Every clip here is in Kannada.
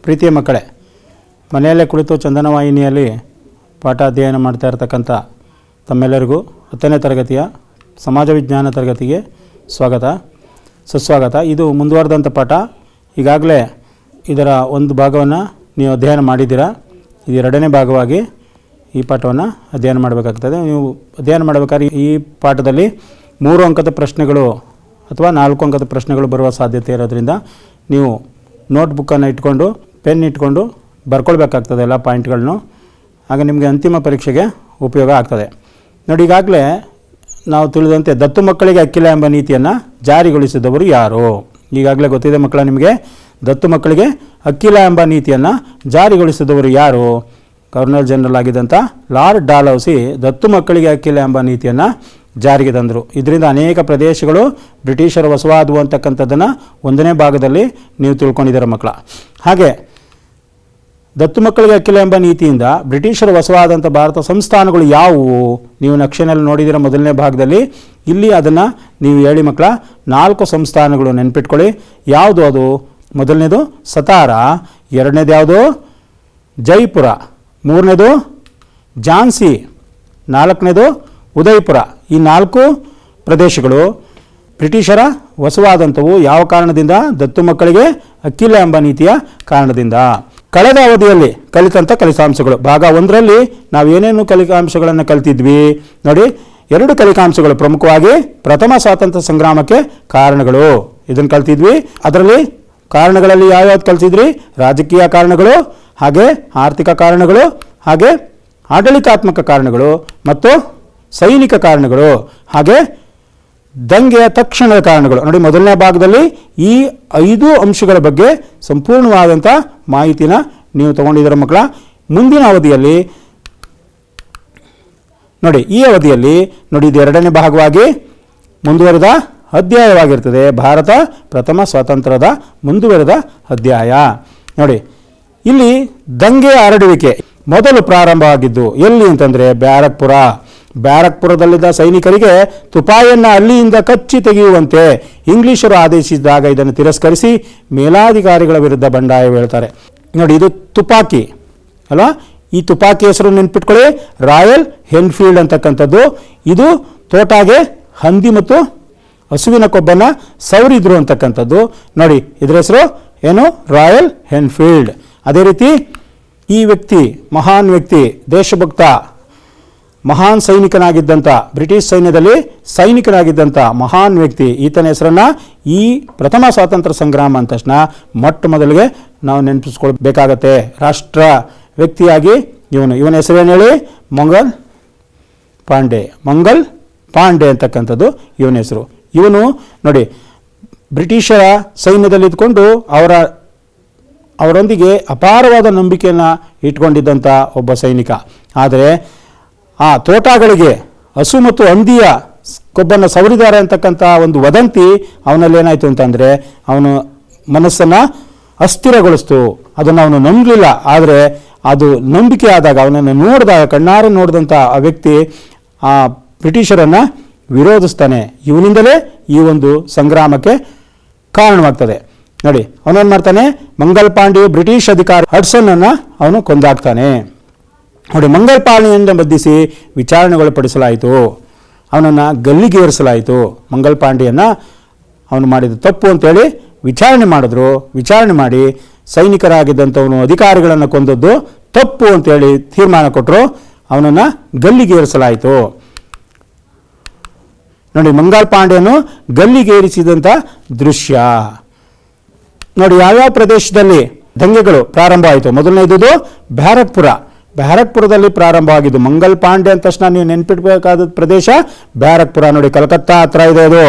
ಪ್ರೀತಿಯ ಮಕ್ಕಳೇ, ಮನೆಯಲ್ಲೇ ಕುಳಿತು ಚಂದನವಾಹಿನಿಯಲ್ಲಿ ಪಾಠ ಅಧ್ಯಯನ ಮಾಡ್ತಾ ಇರತಕ್ಕಂಥ ತಮ್ಮೆಲ್ಲರಿಗೂ 10ನೇ ತರಗತಿಯ ಸಮಾಜ ವಿಜ್ಞಾನ ತರಗತಿಗೆ ಸ್ವಾಗತ, ಸುಸ್ವಾಗತ. ಇದು ಮುಂದುವರೆದಂಥ ಪಾಠ. ಈಗಾಗಲೇ ಇದರ ಒಂದು ಭಾಗವನ್ನು ನೀವು ಅಧ್ಯಯನ ಮಾಡಿದ್ದೀರಾ. ಇದು 2ನೇ ಭಾಗವಾಗಿ ಈ ಪಾಠವನ್ನು ಅಧ್ಯಯನ ಮಾಡಬೇಕಾಗ್ತದೆ. ನೀವು ಅಧ್ಯಯನ ಮಾಡಬೇಕಾದ್ರೆ ಈ ಪಾಠದಲ್ಲಿ 3 ಅಂಕದ ಪ್ರಶ್ನೆಗಳು ಅಥವಾ 4 ಅಂಕದ ಪ್ರಶ್ನೆಗಳು ಬರುವ ಸಾಧ್ಯತೆ ಇರೋದ್ರಿಂದ ನೀವು ನೋಟ್ಬುಕ್ಕನ್ನು ಇಟ್ಕೊಂಡು ಪೆನ್ ಇಟ್ಕೊಂಡು ಬರ್ಕೊಳ್ಬೇಕಾಗ್ತದೆ ಎಲ್ಲ ಪಾಯಿಂಟ್ಗಳನ್ನು. ಆಗ ನಿಮಗೆ ಅಂತಿಮ ಪರೀಕ್ಷೆಗೆ ಉಪಯೋಗ ಆಗ್ತದೆ. ನೋಡಿ, ಈಗಾಗಲೇ ನಾವು ತಿಳಿದಂತೆ ದತ್ತು ಮಕ್ಕಳಿಗೆ ಹಕ್ಕಿಲ್ಲ ಎಂಬ ನೀತಿಯನ್ನು ಜಾರಿಗೊಳಿಸಿದವರು ಯಾರು? ಈಗಾಗಲೇ ಗೊತ್ತಿದೆ ಮಕ್ಕಳ ನಿಮಗೆ. ದತ್ತು ಮಕ್ಕಳಿಗೆ ಹಕ್ಕಿಲ್ಲ ಎಂಬ ನೀತಿಯನ್ನು ಜಾರಿಗೊಳಿಸಿದವರು ಯಾರು? ಗವರ್ನರ್ ಜನರಲ್ ಆಗಿದ್ದಂಥ ಲಾರ್ಡ್ ಡಾಲ್ಹೌಸಿ ದತ್ತು ಮಕ್ಕಳಿಗೆ ಹಕ್ಕಿಲ್ಲ ಎಂಬ ನೀತಿಯನ್ನು ಜಾರಿಗೆ ತಂದರು. ಇದರಿಂದ ಅನೇಕ ಪ್ರದೇಶಗಳು ಬ್ರಿಟಿಷರ ವಶವಾದವು ಅಂತಕ್ಕಂಥದ್ದನ್ನು 1ನೇ ಭಾಗದಲ್ಲಿ ನೀವು ತಿಳ್ಕೊಂಡಿದ್ದೀರ ಮಕ್ಕಳ. ಹಾಗೆ ದತ್ತು ಮಕ್ಕಳಿಗೆ ಹಕ್ಕಿಲ್ಲ ಎಂಬ ನೀತಿಯಿಂದ ಬ್ರಿಟಿಷರ ವಶವಾದಂಥ ಭಾರತ ಸಂಸ್ಥಾನಗಳು ಯಾವುವು? ನೀವು ನಕ್ಷೆನಲ್ಲಿ ನೋಡಿದಿರ ಮೊದಲನೇ ಭಾಗದಲ್ಲಿ. ಇಲ್ಲಿ ಅದನ್ನು ನೀವು ಹೇಳಿ ಮಕ್ಕಳ. 4 ಸಂಸ್ಥಾನಗಳು ನೆನ್ಪಿಟ್ಕೊಳ್ಳಿ. ಯಾವುದು ಅದು? ಮೊದಲನೇದು ಸತಾರ, 2ನೇದು ಯಾವುದು? ಜೈಪುರ, 3ನೇದು ಝಾನ್ಸಿ, 4ನೇದು ಉದಯಪುರ. ಈ 4 ಪ್ರದೇಶಗಳು ಬ್ರಿಟಿಷರ ವಶವಾದಂಥವು. ಯಾವ ಕಾರಣದಿಂದ? ದತ್ತು ಮಕ್ಕಳಿಗೆ ಹಕ್ಕಿಲ್ಲ ಎಂಬ ನೀತಿಯ ಕಾರಣದಿಂದ. ಕಳೆದ ಅವಧಿಯಲ್ಲಿ ಕಲಿತಂಥ ಕಲಿತಾಂಶಗಳು. ಭಾಗ 1ರಲ್ಲಿ ನಾವು ಏನೇನು ಕಲಿಕಾಂಶಗಳನ್ನು ಕಲಿತಿದ್ವಿ ನೋಡಿ. 2 ಕಲಿಕಾಂಶಗಳು ಪ್ರಮುಖವಾಗಿ. ಪ್ರಥಮ ಸ್ವಾತಂತ್ರ್ಯ ಸಂಗ್ರಾಮಕ್ಕೆ ಕಾರಣಗಳು, ಇದನ್ನು ಕಲಿತಿದ್ವಿ. ಅದರಲ್ಲಿ ಕಾರಣಗಳಲ್ಲಿ ಯಾವ್ಯಾವ್ದು ಕಲಿತಿದ್ರಿ? ರಾಜಕೀಯ ಕಾರಣಗಳು, ಹಾಗೆ ಆರ್ಥಿಕ ಕಾರಣಗಳು, ಹಾಗೆ ಆಡಳಿತಾತ್ಮಕ ಕಾರಣಗಳು ಮತ್ತು ಸೈನಿಕ ಕಾರಣಗಳು, ಹಾಗೆ ದಂಗೆಯ ತಕ್ಷಣದ ಕಾರಣಗಳು. ನೋಡಿ, ಮೊದಲನೇ ಭಾಗದಲ್ಲಿ ಈ 5 ಅಂಶಗಳ ಬಗ್ಗೆ ಸಂಪೂರ್ಣವಾದಂಥ ಮಾಹಿತಿನ ನೀವು ತಗೊಂಡಿದ್ದೀರ ಮಕ್ಕಳ. ಮುಂದಿನ ಅವಧಿಯಲ್ಲಿ ನೋಡಿ, ಈ ಅವಧಿಯಲ್ಲಿ ನೋಡಿ, ಇದು 2ನೇ ಭಾಗವಾಗಿ ಮುಂದುವರೆದ ಅಧ್ಯಾಯವಾಗಿರ್ತದೆ. ಭಾರತ ಪ್ರಥಮ ಸ್ವಾತಂತ್ರ್ಯದ ಮುಂದುವರೆದ ಅಧ್ಯಾಯ. ನೋಡಿ, ಇಲ್ಲಿ ದಂಗೆಯ ಹರಡುವಿಕೆ ಮೊದಲು ಪ್ರಾರಂಭವಾಗಿದ್ದು ಎಲ್ಲಿ ಅಂತಂದರೆ ಬ್ಯಾರಕ್ಪುರ. ಬ್ಯಾರಕ್ಪುರದಲ್ಲಿದ್ದ ಸೈನಿಕರಿಗೆ ತುಪಾಯಿಯನ್ನು ಅಲ್ಲಿಯಿಂದ ಕಚ್ಚಿ ತೆಗೆಯುವಂತೆ ಇಂಗ್ಲಿಷರು ಆದೇಶಿಸಿದಾಗ ಇದನ್ನು ತಿರಸ್ಕರಿಸಿ ಮೇಲಾಧಿಕಾರಿಗಳ ವಿರುದ್ಧ ಬಂಡಾಯ ಹೇಳ್ತಾರೆ. ನೋಡಿ, ಇದು ತುಪಾಕಿ ಅಲ್ವಾ? ಈ ತುಪಾಕಿ ಹೆಸರು ನೆನ್ಪಿಟ್ಕೊಳ್ಳಿ, ರಾಯಲ್ ಎನ್ಫೀಲ್ಡ್ ಅಂತಕ್ಕಂಥದ್ದು. ಇದು ತೋಟಾಗೆ ಹಂದಿ ಮತ್ತು ಹಸುವಿನ ಕೊಬ್ಬನ್ನು ಸವರಿದ್ರು ಅಂತಕ್ಕಂಥದ್ದು. ನೋಡಿ, ಇದರ ಹೆಸರು ಏನು? Royal Enfield. ಅದೇ ರೀತಿ ಈ ವ್ಯಕ್ತಿ ಮಹಾನ್ ವ್ಯಕ್ತಿ, ದೇಶಭಕ್ತ, ಮಹಾನ್ ಸೈನಿಕನಾಗಿದ್ದಂಥ, ಬ್ರಿಟಿಷ್ ಸೈನ್ಯದಲ್ಲಿ ಸೈನಿಕನಾಗಿದ್ದಂಥ ಮಹಾನ್ ವ್ಯಕ್ತಿ, ಈತನ ಹೆಸರನ್ನು ಈ ಪ್ರಥಮ ಸ್ವಾತಂತ್ರ್ಯ ಸಂಗ್ರಾಮ ಅಂದ ತಕ್ಷಣ ಮೊಟ್ಟ ಮೊದಲಿಗೆ ನಾವು ನೆನಪಿಸ್ಕೊಳ್ಬೇಕಾಗತ್ತೆ. ರಾಷ್ಟ್ರ ವ್ಯಕ್ತಿಯಾಗಿ ಇವನ ಹೆಸರೇನು ಹೇಳಿ? ಮಂಗಲ್ ಪಾಂಡೆ ಅಂತಕ್ಕಂಥದ್ದು ಇವನ ಹೆಸರು. ಇವನು ನೋಡಿ, ಬ್ರಿಟಿಷರ ಸೈನ್ಯದಲ್ಲಿ ಇದ್ಕೊಂಡು ಅವರೊಂದಿಗೆ ಅಪಾರವಾದ ನಂಬಿಕೆಯನ್ನು ಇಟ್ಕೊಂಡಿದ್ದಂಥ ಒಬ್ಬ ಸೈನಿಕ. ಆದರೆ ಆ ತೋಟಗಳಿಗೆ ಹಸು ಮತ್ತು ಹಂದಿಯ ಕೊಬ್ಬನ್ನು ಸವರಿದ್ದಾರೆ ಅಂತಕ್ಕಂಥ ಒಂದು ವದಂತಿ ಅವನಲ್ಲಿ ಏನಾಯಿತು ಅಂತಂದರೆ ಅವನು ಮನಸ್ಸನ್ನು ಅಸ್ಥಿರಗೊಳಿಸ್ತು. ಅದನ್ನು ಅವನು ನಂಬಲಿಲ್ಲ. ಆದರೆ ಅದು ನಂಬಿಕೆ ಆದಾಗ, ಅವನನ್ನು ನೋಡಿದಾಗ, ಕಣ್ಣಾರೆ ನೋಡಿದಂಥ ಆ ವ್ಯಕ್ತಿ ಆ ಬ್ರಿಟಿಷರನ್ನು ವಿರೋಧಿಸ್ತಾನೆ. ಇವನಿಂದಲೇ ಈ ಒಂದು ಸಂಗ್ರಾಮಕ್ಕೆ ಕಾರಣವಾಗ್ತದೆ. ನೋಡಿ, ಅವನೇನು ಮಾಡ್ತಾನೆ? ಮಂಗಲ್ ಪಾಂಡೆ ಬ್ರಿಟಿಷ್ ಅಧಿಕಾರಿ ಹಡ್ಸನ್ನನ್ನು ಅವನು ಕೊಂದಾಕ್ತಾನೆ. ನೋಡಿ, ಮಂಗಲ್ ಪಾಂಡೆಯನ್ನು ಬಂಧಿಸಿ ವಿಚಾರಣೆಗೊಳಪಡಿಸಲಾಯಿತು. ಅವನನ್ನು ಗಲ್ಲಿಗೇರಿಸಲಾಯಿತು. ಮಂಗಲ್ ಪಾಂಡೆಯನ್ನು ಅವನು ಮಾಡಿದ ತಪ್ಪು ಅಂತೇಳಿ ವಿಚಾರಣೆ ಮಾಡಿದ್ರು. ವಿಚಾರಣೆ ಮಾಡಿ ಸೈನಿಕರಾಗಿದ್ದಂಥವನು ಅಧಿಕಾರಿಗಳನ್ನು ಕೊಂದದ್ದು ತಪ್ಪು ಅಂತೇಳಿ ತೀರ್ಮಾನ ಕೊಟ್ಟರು. ಅವನನ್ನು ಗಲ್ಲಿಗೇರಿಸಲಾಯಿತು. ನೋಡಿ, ಮಂಗಲ್ ಪಾಂಡೆಯನ್ನು ಗಲ್ಲಿಗೇರಿಸಿದಂಥ ದೃಶ್ಯ. ನೋಡಿ, ಯಾವ್ಯಾವ ಪ್ರದೇಶದಲ್ಲಿ ದಂಗೆಗಳು ಪ್ರಾರಂಭ ಆಯಿತು? ಮೊದಲನೇದು ಬ್ಯಾರಕ್ಪುರದಲ್ಲಿ ಪ್ರಾರಂಭವಾಗಿದ್ದು. ಮಂಗಲ್ ಪಾಂಡೆ ಅಂದ ತಕ್ಷಣ ನೀವು ನೆನ್ಪಿಡ್ಬೇಕಾದ ಪ್ರದೇಶ ಬ್ಯಾರಕ್ಪುರ. ನೋಡಿ, ಕಲ್ಕತ್ತಾ ಹತ್ರ ಇದೆ ಅದು.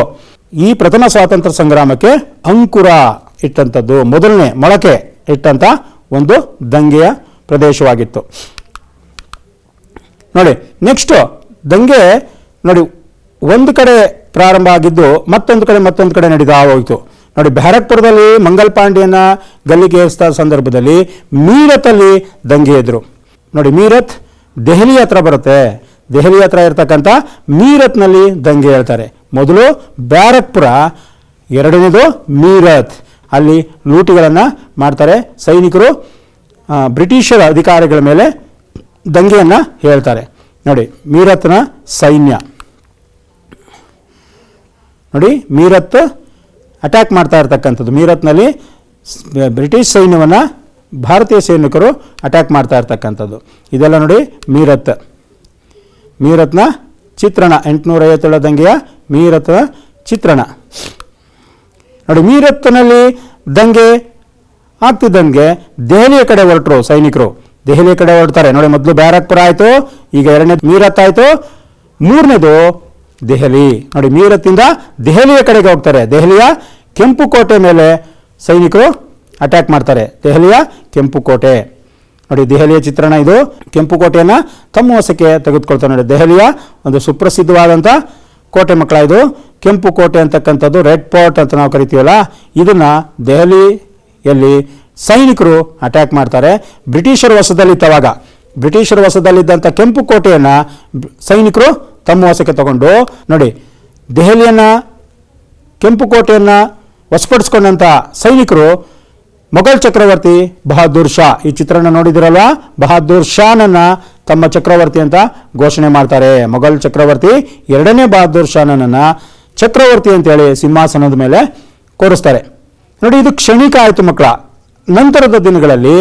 ಈ ಪ್ರಥಮ ಸ್ವಾತಂತ್ರ್ಯ ಸಂಗ್ರಾಮಕ್ಕೆ ಅಂಕುರ ಇಟ್ಟಂಥದ್ದು, ಮೊದಲನೇ ಮೊಳಕೆ ಇಟ್ಟಂಥ ಒಂದು ದಂಗೆಯ ಪ್ರದೇಶವಾಗಿತ್ತು. ನೋಡಿ, ನೆಕ್ಸ್ಟ್ ದಂಗೆ ನೋಡಿ ಒಂದು ಕಡೆ ಪ್ರಾರಂಭ ಆಗಿದ್ದು ಮತ್ತೊಂದು ಕಡೆ ನಡೀತಾ ಹೋಯಿತು. ನೋಡಿ, ಬ್ಯಾರಕ್ಪುರದಲ್ಲಿ ಮಂಗಲ್ ಪಾಂಡೆಯನ್ನು ಗಲ್ಲಿಗೇರಿಸಿದ ಸಂದರ್ಭದಲ್ಲಿ ಮೀರತಲ್ಲಿ ದಂಗೆ ಎದ್ರು. ನೋಡಿ, ಮೀರತ್ ದೆಹಲಿ ಹತ್ರ ಬರುತ್ತೆ. ದೆಹಲಿ ಹತ್ರ ಇರ್ತಕ್ಕಂಥ ಮೀರತ್ನಲ್ಲಿ ದಂಗೆ ಹೇಳ್ತಾರೆ. ಮೊದಲು ಬ್ಯಾರಕ್ಪುರ, 2ನೇದು ಮೀರತ್. ಅಲ್ಲಿ ಲೂಟಿಗಳನ್ನು ಮಾಡ್ತಾರೆ. ಸೈನಿಕರು ಬ್ರಿಟಿಷರ ಅಧಿಕಾರಿಗಳ ಮೇಲೆ ದಂಗೆಯನ್ನು ಹೇಳ್ತಾರೆ. ನೋಡಿ, ಮೀರತ್ನ ಸೈನ್ಯ ನೋಡಿ, ಮೀರತ್ ಅಟ್ಯಾಕ್ ಮಾಡ್ತಾ ಇರ್ತಕ್ಕಂಥದ್ದು. ಮೀರತ್ನಲ್ಲಿ ಬ್ರಿಟಿಷ್ ಸೈನ್ಯವನ್ನು ಭಾರತೀಯ ಸೈನಿಕರು ಅಟ್ಯಾಕ್ ಮಾಡ್ತಾ ಇರ್ತಕ್ಕಂಥದ್ದು. ಇದೆಲ್ಲ ನೋಡಿ ಮೀರತ್ನ ಚಿತ್ರಣ. 857 ದಂಗೆಯ ಮೀರತ್ನ ಚಿತ್ರಣ ನೋಡಿ. ಮೀರತ್ನಲ್ಲಿ ದಂಗೆ ಆಗ್ತಿದ್ದಂಗೆ ದೆಹಲಿಯ ಕಡೆ ಹೊರಟರು ಸೈನಿಕರು. ದೆಹಲಿಯ ಕಡೆ ಹೊರಡ್ತಾರೆ ನೋಡಿ. ಮೊದಲು ಬ್ಯಾರಕ್ಪುರ ಆಯಿತು, ಈಗ ಎರಡನೇದು ಮೀರತ್ ಆಯಿತು, ಮೂರನೇದು ದೆಹಲಿ ನೋಡಿ. ಮೀರತ್ತಿಂದ ದೆಹಲಿಯ ಕಡೆಗೆ ಹೋಗ್ತಾರೆ. ದೆಹಲಿಯ ಕೆಂಪು ಕೋಟೆ ಮೇಲೆ ಸೈನಿಕರು ಅಟ್ಯಾಕ್ ಮಾಡ್ತಾರೆ. ದೆಹಲಿಯ ಕೆಂಪು ಕೋಟೆ ನೋಡಿ, ದೆಹಲಿಯ ಚಿತ್ರಣ ಇದು. ಕೆಂಪು ಕೋಟೆಯನ್ನು ತಮ್ಮ ವಶಕ್ಕೆ ತೆಗೆದುಕೊಳ್ತಾರೆ ನೋಡಿ. ದೆಹಲಿಯ ಒಂದು ಸುಪ್ರಸಿದ್ಧವಾದಂಥ ಕೋಟೆ ಮಕ್ಕಳ ಇದು. ಕೆಂಪು ಕೋಟೆ ಅಂತಕ್ಕಂಥದ್ದು ರೆಡ್ ಫೋರ್ಟ್ ಅಂತ ನಾವು ಕರಿತೀವಲ್ಲ, ಇದನ್ನು ದೆಹಲಿಯಲ್ಲಿ ಸೈನಿಕರು ಅಟ್ಯಾಕ್ ಮಾಡ್ತಾರೆ. ಬ್ರಿಟಿಷರ ವಶದಲ್ಲಿತ್ತವಾಗ. ಬ್ರಿಟಿಷರ ವಶದಲ್ಲಿದ್ದಂಥ ಕೆಂಪು ಕೋಟೆಯನ್ನು ಸೈನಿಕರು ತಮ್ಮ ವಶಕ್ಕೆ ತಗೊಂಡು ನೋಡಿ, ದೆಹಲಿಯನ್ನು ಕೆಂಪು ಕೋಟೆಯನ್ನು ವಶಪಡಿಸ್ಕೊಂಡಂಥ ಸೈನಿಕರು ಮೊಘಲ್ ಚಕ್ರವರ್ತಿ ಬಹದ್ದೂರ್ ಶಾ, ಈ ಚಿತ್ರಣ ನೋಡಿದಿರಲ್ಲ, ಬಹದ್ದೂರ್ ಶಾನನ್ನು ತಮ್ಮ ಚಕ್ರವರ್ತಿ ಅಂತ ಘೋಷಣೆ ಮಾಡ್ತಾರೆ. ಮೊಘಲ್ ಚಕ್ರವರ್ತಿ ಎರಡನೇ ಬಹದ್ದೂರ್ ಶಾನನ್ನು ಚಕ್ರವರ್ತಿ ಅಂತೇಳಿ ಸಿಂಹಾಸನದ ಮೇಲೆ ಕೂರಿಸ್ತಾರೆ ನೋಡಿ. ಇದು ಕ್ಷಣಿಕ ಆಯಿತು ಮಕ್ಕಳ. ನಂತರದ ದಿನಗಳಲ್ಲಿ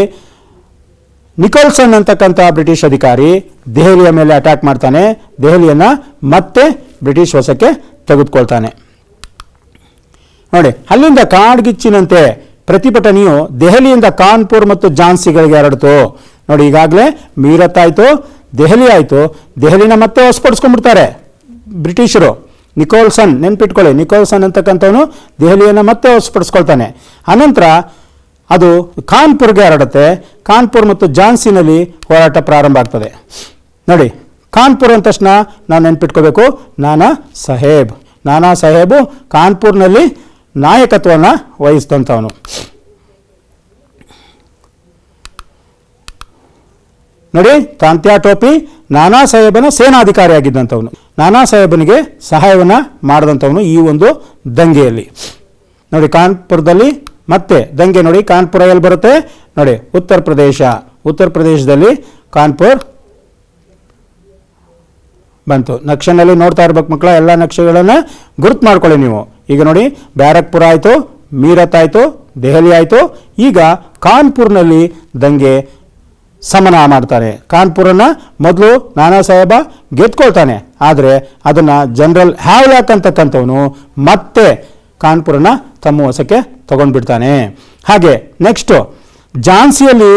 ನಿಕೋಲ್ಸನ್ ಅಂತಕ್ಕಂಥ ಬ್ರಿಟಿಷ್ ಅಧಿಕಾರಿ ದೆಹಲಿಯ ಮೇಲೆ ಅಟ್ಯಾಕ್ ಮಾಡ್ತಾನೆ. ದೆಹಲಿಯನ್ನು ಮತ್ತೆ ಬ್ರಿಟಿಷ್ ವಶಕ್ಕೆ ತೆಗೆದುಕೊಳ್ತಾನೆ ನೋಡಿ. ಅಲ್ಲಿಂದ ಕಾಡ್ಗಿಚ್ಚಿನಂತೆ ಪ್ರತಿಭಟನೆಯು ದೆಹಲಿಯಿಂದ ಕಾನ್ಪುರ್ ಮತ್ತು ಝಾನ್ಸಿಗಳಿಗೆ ಹರಡಿತು ನೋಡಿ. ಈಗಾಗಲೇ ಮೀರತ್ ಆಯಿತು, ದೆಹಲಿ ಆಯಿತು. ದೆಹಲಿನ ಮತ್ತೆ ವಶಪಡಿಸ್ಕೊಂಡ್ಬಿಡ್ತಾರೆ ಬ್ರಿಟಿಷರು. ನಿಕೋಲ್ಸನ್ ನೆನ್ಪಿಟ್ಕೊಳ್ಳಿ, ನಿಕೋಲ್ಸನ್ ಅಂತಕ್ಕಂಥವನು ದೆಹಲಿಯನ್ನು ಮತ್ತೆ ವಶಪಡಿಸ್ಕೊಳ್ತಾನೆ. ಅನಂತರ ಅದು ಕಾನ್ಪುರ್ಗೆ ಹರಡುತ್ತೆ. ಕಾನ್ಪುರ್ ಮತ್ತು ಝಾನ್ಸಿನಲ್ಲಿ ಹೋರಾಟ ಪ್ರಾರಂಭ ಆಗ್ತದೆ ನೋಡಿ. ಕಾನ್ಪುರ್ ಅಂದ ತಕ್ಷಣ ನಾವು ನೆನ್ಪಿಟ್ಕೋಬೇಕು, ನಾನಾ ಸಾಹೇಬು ಕಾನ್ಪುರ್ನಲ್ಲಿ ನಾಯಕತ್ವವನ್ನು ವಹಿಸಿದಂಥವನು ನೋಡಿ. ತಾಂತ್ಯಾ ಟೋಪಿ ನಾನಾ ಸಾಹೇಬನ ಸೇನಾಧಿಕಾರಿಯಾಗಿದ್ದಂಥವನು, ನಾನಾ ಸಾಹೇಬನಿಗೆ ಸಹಾಯವನ್ನು ಮಾಡಿದಂಥವನು ಈ ಒಂದು ದಂಗೆಯಲ್ಲಿ ನೋಡಿ. ಕಾನ್ಪುರದಲ್ಲಿ ಮತ್ತೆ ದಂಗೆ ನೋಡಿ. ಕಾನ್ಪುರ ಎಲ್ಲಿ ಬರುತ್ತೆ ನೋಡಿ? ಉತ್ತರ ಪ್ರದೇಶದಲ್ಲಿ ಕಾನ್ಪುರ್ ಬಂತು. ನಕ್ಷೆನಲ್ಲಿ ನೋಡ್ತಾ ಇರ್ಬೇಕು ಮಕ್ಕಳ, ಎಲ್ಲ ನಕ್ಷೆಗಳನ್ನು ಗುರುತು ಮಾಡ್ಕೊಳ್ಳಿ ನೀವು. ಈಗ ನೋಡಿ, ಬ್ಯಾರಕ್ಪುರ ಆಯಿತು, ಮೀರತ್ ಆಯಿತು, ದೆಹಲಿ ಆಯಿತು. ಈಗ ಕಾನ್ಪುರ್ನಲ್ಲಿ ದಂಗೆ ಸಮನ ಮಾಡ್ತಾರೆ. ಕಾನ್ಪುರನ್ನು ಮೊದಲು ನಾನಾ ಸಾಹೇಬ ಗೆದ್ಕೊಳ್ತಾನೆ, ಆದರೆ ಅದನ್ನು ಜನರಲ್ ಹ್ಯಾವ್ಲಾಕ್ ಅಂತಕ್ಕಂಥವನು ಮತ್ತೆ ಕಾನ್ಪುರನ ತಮ್ಮ ವಶಕ್ಕೆ ತಗೊಂಡ್ಬಿಡ್ತಾನೆ. ಹಾಗೆ ನೆಕ್ಸ್ಟು ಝಾನ್ಸಿಯಲ್ಲಿ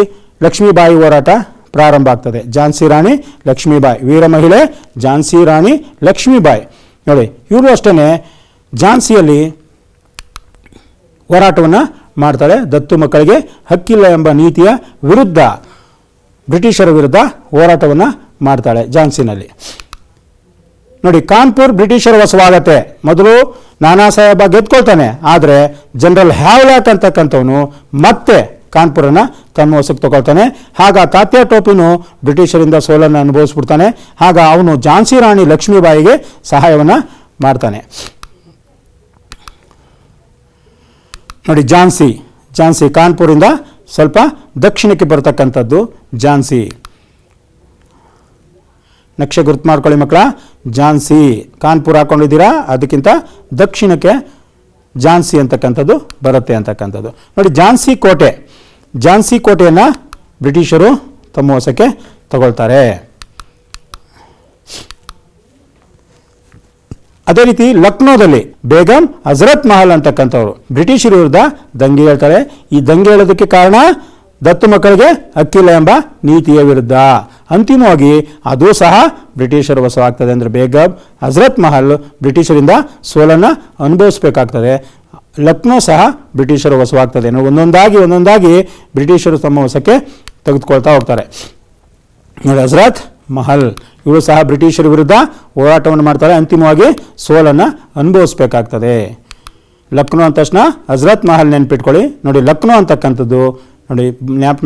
ಲಕ್ಷ್ಮೀಬಾಯಿ ಹೋರಾಟ ಪ್ರಾರಂಭ ಆಗ್ತದೆ. ಝಾನ್ಸಿ ರಾಣಿ ಲಕ್ಷ್ಮೀಬಾಯಿ, ವೀರ ಮಹಿಳೆ ಝಾನ್ಸಿ ರಾಣಿ ಲಕ್ಷ್ಮೀಬಾಯಿ ನೋಡಿ. ಇವರು ಅಷ್ಟೇ ಝಾನ್ಸಿಯಲ್ಲಿ ಹೋರಾಟವನ್ನು ಮಾಡ್ತಾಳೆ. ದತ್ತು ಮಕ್ಕಳಿಗೆ ಹಕ್ಕಿಲ್ಲ ಎಂಬ ನೀತಿಯ ವಿರುದ್ಧ, ಬ್ರಿಟಿಷರ ವಿರುದ್ಧ ಹೋರಾಟವನ್ನು ಮಾಡ್ತಾಳೆ ಝಾನ್ಸಿನಲ್ಲಿ ನೋಡಿ. ಕಾನ್ಪುರ್ ಬ್ರಿಟಿಷರ ವಶವಾಗತ್ತೆ. ಮೊದಲು ನಾನಾ ಸಾಹೇಬ ಗೆದ್ಕೊಳ್ತಾನೆ, ಆದರೆ ಜನರಲ್ ಹ್ಯಾವ್ಲಾಕ್ ಅಂತಕ್ಕಂಥವನು ಮತ್ತೆ ಕಾನ್ಪುರನ್ನು ತನ್ನ ವಶಕ್ಕೆ ತಗೊಳ್ತಾನೆ. ಆಗ ತಾತ್ಯಾ ಟೋಪಿನು ಬ್ರಿಟಿಷರಿಂದ ಸೋಲನ್ನು ಅನುಭವಿಸ್ಬಿಡ್ತಾನೆ. ಆಗ ಅವನು ಝಾನ್ಸಿ ರಾಣಿ ಲಕ್ಷ್ಮೀಬಾಯಿಗೆ ಸಹಾಯವನ್ನು ಮಾಡ್ತಾನೆ ನೋಡಿ. ಝಾನ್ಸಿ ಕಾನ್ಪುರಿಂದ ಸ್ವಲ್ಪ ದಕ್ಷಿಣಕ್ಕೆ ಬರತಕ್ಕಂಥದ್ದು ಝಾನ್ಸಿ. ನಕ್ಷೆ ಗುರುತು ಮಾಡ್ಕೊಳ್ಳಿ ಮಕ್ಕಳ. ಝಾನ್ಸಿ ಕಾನ್ಪುರ ಹಾಕೊಂಡಿದ್ದೀರಾ, ಅದಕ್ಕಿಂತ ದಕ್ಷಿಣಕ್ಕೆ ಝಾನ್ಸಿ ಅಂತಕ್ಕಂಥದ್ದು ಬರುತ್ತೆ ಅಂತಕ್ಕಂಥದ್ದು ನೋಡಿ. ಝಾನ್ಸಿ ಕೋಟೆಯನ್ನು ಬ್ರಿಟಿಷರು ತಮ್ಮ ವಶಕ್ಕೆ ತಗೊಳ್ತಾರೆ. ಅದೇ ರೀತಿ ಲಕ್ನೋದಲ್ಲಿ ಬೇಗಂ ಹಜರತ್ ಮಹಲ್ ಅಂತಕ್ಕಂಥವ್ರು ಬ್ರಿಟಿಷರ ವಿರುದ್ಧ ದಂಗೆ ಹೇಳ್ತಾರೆ. ಈ ದಂಗೆ ಹೇಳೋದಕ್ಕೆ ಕಾರಣ ದತ್ತು ಮಕ್ಕಳಿಗೆ ಹಕ್ಕಿಲ್ಲ ಎಂಬ ನೀತಿಯ ವಿರುದ್ಧ. ಅಂತಿಮವಾಗಿ ಅದು ಸಹ ಬ್ರಿಟಿಷರ ವಶವಾಗ್ತದೆ. ಅಂದರೆ ಬೇಗಂ ಹಜರತ್ ಮಹಲ್ ಬ್ರಿಟಿಷರಿಂದ ಸೋಲನ್ನು ಅನುಭವಿಸಬೇಕಾಗ್ತದೆ. ಲಕ್ನೋ ಸಹ ಬ್ರಿಟಿಷರ ವಶವಾಗ್ತದೆ. ಒಂದೊಂದಾಗಿ ಬ್ರಿಟಿಷರು ತಮ್ಮ ವಶಕ್ಕೆ ತೆಗೆದುಕೊಳ್ತಾ ಹೋಗ್ತಾರೆ ನೋಡಿ. ಹಜರತ್ ಮಹಲ್ ಇವರು ಸಹ ಬ್ರಿಟಿಷರ ವಿರುದ್ಧ ಹೋರಾಟವನ್ನು ಮಾಡ್ತಾರೆ. ಅಂತಿಮವಾಗಿ ಸೋಲನ್ನು ಅನುಭವಿಸಬೇಕಾಗ್ತದೆ. ಲಕ್ನೋ ಅಂದ ತಕ್ಷಣ ಹಜರತ್ ಮಹಲ್ ನೆನ್ಪಿಟ್ಕೊಳ್ಳಿ ನೋಡಿ. ಲಕ್ನೋ ಅಂತಕ್ಕಂಥದ್ದು ನೋಡಿ,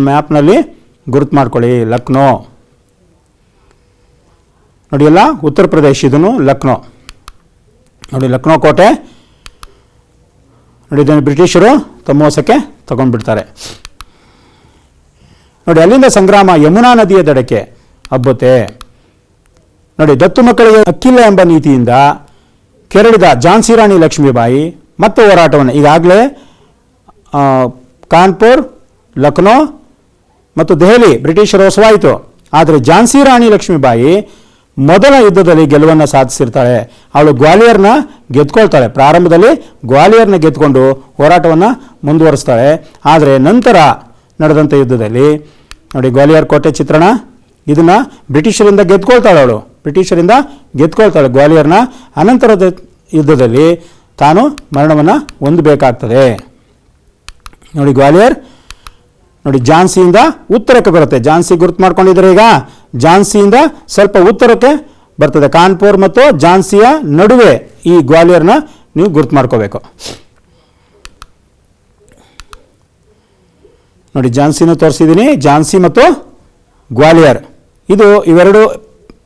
ಮ್ಯಾಪ್ನಲ್ಲಿ ಗುರುತು ಮಾಡ್ಕೊಳ್ಳಿ. ಲಕ್ನೋ ನೋಡಿ, ಎಲ್ಲ ಉತ್ತರ ಪ್ರದೇಶ. ಇದನ್ನು ಲಕ್ನೋ ನೋಡಿ. ಲಕ್ನೋ ಕೋಟೆ ನೋಡಿ, ಇದನ್ನು ಬ್ರಿಟಿಷರು ತಮ್ಮ ವಶಕ್ಕೆ ತಗೊಂಡ್ಬಿಡ್ತಾರೆ. ನೋಡಿ, ಅಲ್ಲಿಂದ ಸಂಗ್ರಾಮ ಯಮುನಾ ನದಿಯ ದಡಕ್ಕೆ ಹಬ್ಬುತ್ತೆ. ನೋಡಿ, ದತ್ತು ಮಕ್ಕಳಿಗೆ ಹಕ್ಕಿಲ್ಲ ಎಂಬ ನೀತಿಯಿಂದ ಕೆರಳಿದ ಝಾನ್ಸಿ ರಾಣಿ ಲಕ್ಷ್ಮೀಬಾಯಿ ಮತ್ತೆ ಹೋರಾಟವನ್ನು, ಈಗಾಗಲೇ ಕಾನ್ಪುರ್, ಲಕ್ನೋ ಮತ್ತು ದೆಹಲಿ ಬ್ರಿಟಿಷರ ವಶವಾಯಿತು. ಆದರೆ ಝಾನ್ಸಿ ರಾಣಿ ಲಕ್ಷ್ಮೀಬಾಯಿ ಮೊದಲ ಯುದ್ಧದಲ್ಲಿ ಗೆಲುವನ್ನು ಸಾಧಿಸಿರ್ತಾಳೆ. ಅವಳು ಗ್ವಾಲಿಯರ್ನ ಗೆದ್ಕೊಳ್ತಾಳೆ. ಪ್ರಾರಂಭದಲ್ಲಿ ಗ್ವಾಲಿಯರ್ನ ಗೆದ್ಕೊಂಡು ಹೋರಾಟವನ್ನು ಮುಂದುವರಿಸ್ತಾಳೆ. ಆದರೆ ನಂತರ ನಡೆದಂಥ ಯುದ್ಧದಲ್ಲಿ ನೋಡಿ, ಗ್ವಾಲಿಯರ್ ಕೋಟೆ ಚಿತ್ರಣ, ಇದನ್ನು ಬ್ರಿಟಿಷರಿಂದ ಗೆದ್ಕೊಳ್ತಾಳೆ ಗ್ವಾಲಿಯರ್ನ. ಅನಂತರದ ಯುದ್ಧದಲ್ಲಿ ತಾನು ಮರಣವನ್ನು ಹೊಂದಬೇಕಾಗ್ತದೆ. ನೋಡಿ, ಗ್ವಾಲಿಯರ್ ನೋಡಿ ಝಾನ್ಸಿಯಿಂದ ಉತ್ತರಕ್ಕೆ ಬರುತ್ತೆ. ಝಾನ್ಸಿ ಗುರುತು ಮಾಡ್ಕೊಂಡಿದ್ದಾರೆ. ಈಗ ಝಾನ್ಸಿಯಿಂದ ಸ್ವಲ್ಪ ಉತ್ತರಕ್ಕೆ ಬರ್ತದೆ. ಕಾನ್ಪುರ್ ಮತ್ತು ಝಾನ್ಸಿಯ ನಡುವೆ ಈ ಗ್ವಾಲಿಯರ್ನ ನೀವು ಗುರುತು ಮಾಡ್ಕೋಬೇಕು. ನೋಡಿ, ಝಾನ್ಸಿನೂ ತೋರಿಸಿದ್ದೀನಿ. ಝಾನ್ಸಿ ಮತ್ತು ಗ್ವಾಲಿಯರ್ ಇವೆರಡು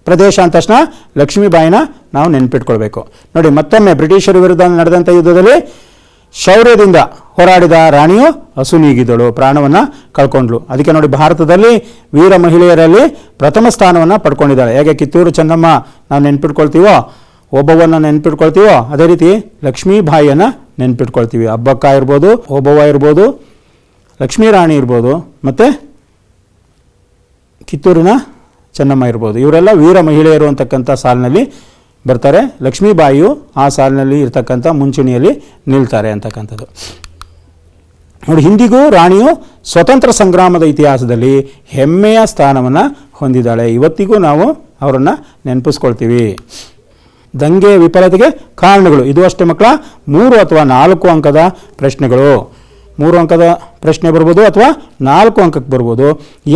ಪ್ರದೇಶ ಅಂದ ತಕ್ಷಣ ಲಕ್ಷ್ಮೀಬಾಯಿನ ನಾವು ನೆನ್ಪಿಟ್ಕೊಳ್ಬೇಕು. ನೋಡಿ, ಮತ್ತೊಮ್ಮೆ ಬ್ರಿಟಿಷರ ವಿರುದ್ಧ ನಡೆದಂಥ ಯುದ್ಧದಲ್ಲಿ ಶೌರ್ಯದಿಂದ ಹೋರಾಡಿದ ರಾಣಿಯು ಅಸುನೀಗಿದಳು, ಪ್ರಾಣವನ್ನು ಕಳ್ಕೊಂಡ್ಳು. ಅದಕ್ಕೆ ನೋಡಿ, ಭಾರತದಲ್ಲಿ ವೀರ ಮಹಿಳೆಯರಲ್ಲಿ ಪ್ರಥಮ ಸ್ಥಾನವನ್ನು ಪಡ್ಕೊಂಡಿದ್ದಾಳೆ. ಹೇಗೆ ಕಿತ್ತೂರು ಚೆನ್ನಮ್ಮ ನಾವು ನೆನ್ಪಿಟ್ಕೊಳ್ತೀವೋ, ಓಬವ್ವನ ನೆನ್ಪಿಟ್ಕೊಳ್ತೀವೋ, ಅದೇ ರೀತಿ ಲಕ್ಷ್ಮೀಬಾಯಿಯನ್ನು ನೆನ್ಪಿಟ್ಕೊಳ್ತೀವಿ. ಹಬ್ಬಕ್ಕ ಇರ್ಬೋದು, ಓಬವ್ವ ಇರ್ಬೋದು, ಲಕ್ಷ್ಮೀ ರಾಣಿ ಇರ್ಬೋದು, ಮತ್ತು ಕಿತ್ತೂರಿನ ಚೆನ್ನಮ್ಮ ಇರ್ಬೋದು. ಇವರೆಲ್ಲ ವೀರ ಮಹಿಳೆಯರು ಅಂತಕ್ಕಂಥ ಸಾಲಿನಲ್ಲಿ ಬರ್ತಾರೆ. ಲಕ್ಷ್ಮೀಬಾಯಿಯು ಆ ಸಾಲಿನಲ್ಲಿ ಇರ್ತಕ್ಕಂಥ ಮುಂಚೂಣಿಯಲ್ಲಿ ನಿಲ್ತಾರೆ ಅಂತಕ್ಕಂಥದ್ದು. ನೋಡಿ, ಇಂದಿಗೂ ರಾಣಿಯು ಸ್ವತಂತ್ರ ಸಂಗ್ರಾಮದ ಇತಿಹಾಸದಲ್ಲಿ ಹೆಮ್ಮೆಯ ಸ್ಥಾನವನ್ನು ಹೊಂದಿದ್ದಾಳೆ. ಇವತ್ತಿಗೂ ನಾವು ಅವರನ್ನು ನೆನಪಿಸ್ಕೊಳ್ತೀವಿ. ದಂಗೆ ವಿಫಲತೆಗೆ ಕಾರಣಗಳು, ಇದು ಅಷ್ಟೇ ಮಕ್ಕಳ 3 ಅಥವಾ 4 ಅಂಕದ ಪ್ರಶ್ನೆಗಳು. 3 ಅಂಕದ ಪ್ರಶ್ನೆ ಬರ್ಬೋದು ಅಥವಾ 4 ಅಂಕಕ್ಕೆ ಬರ್ಬೋದು.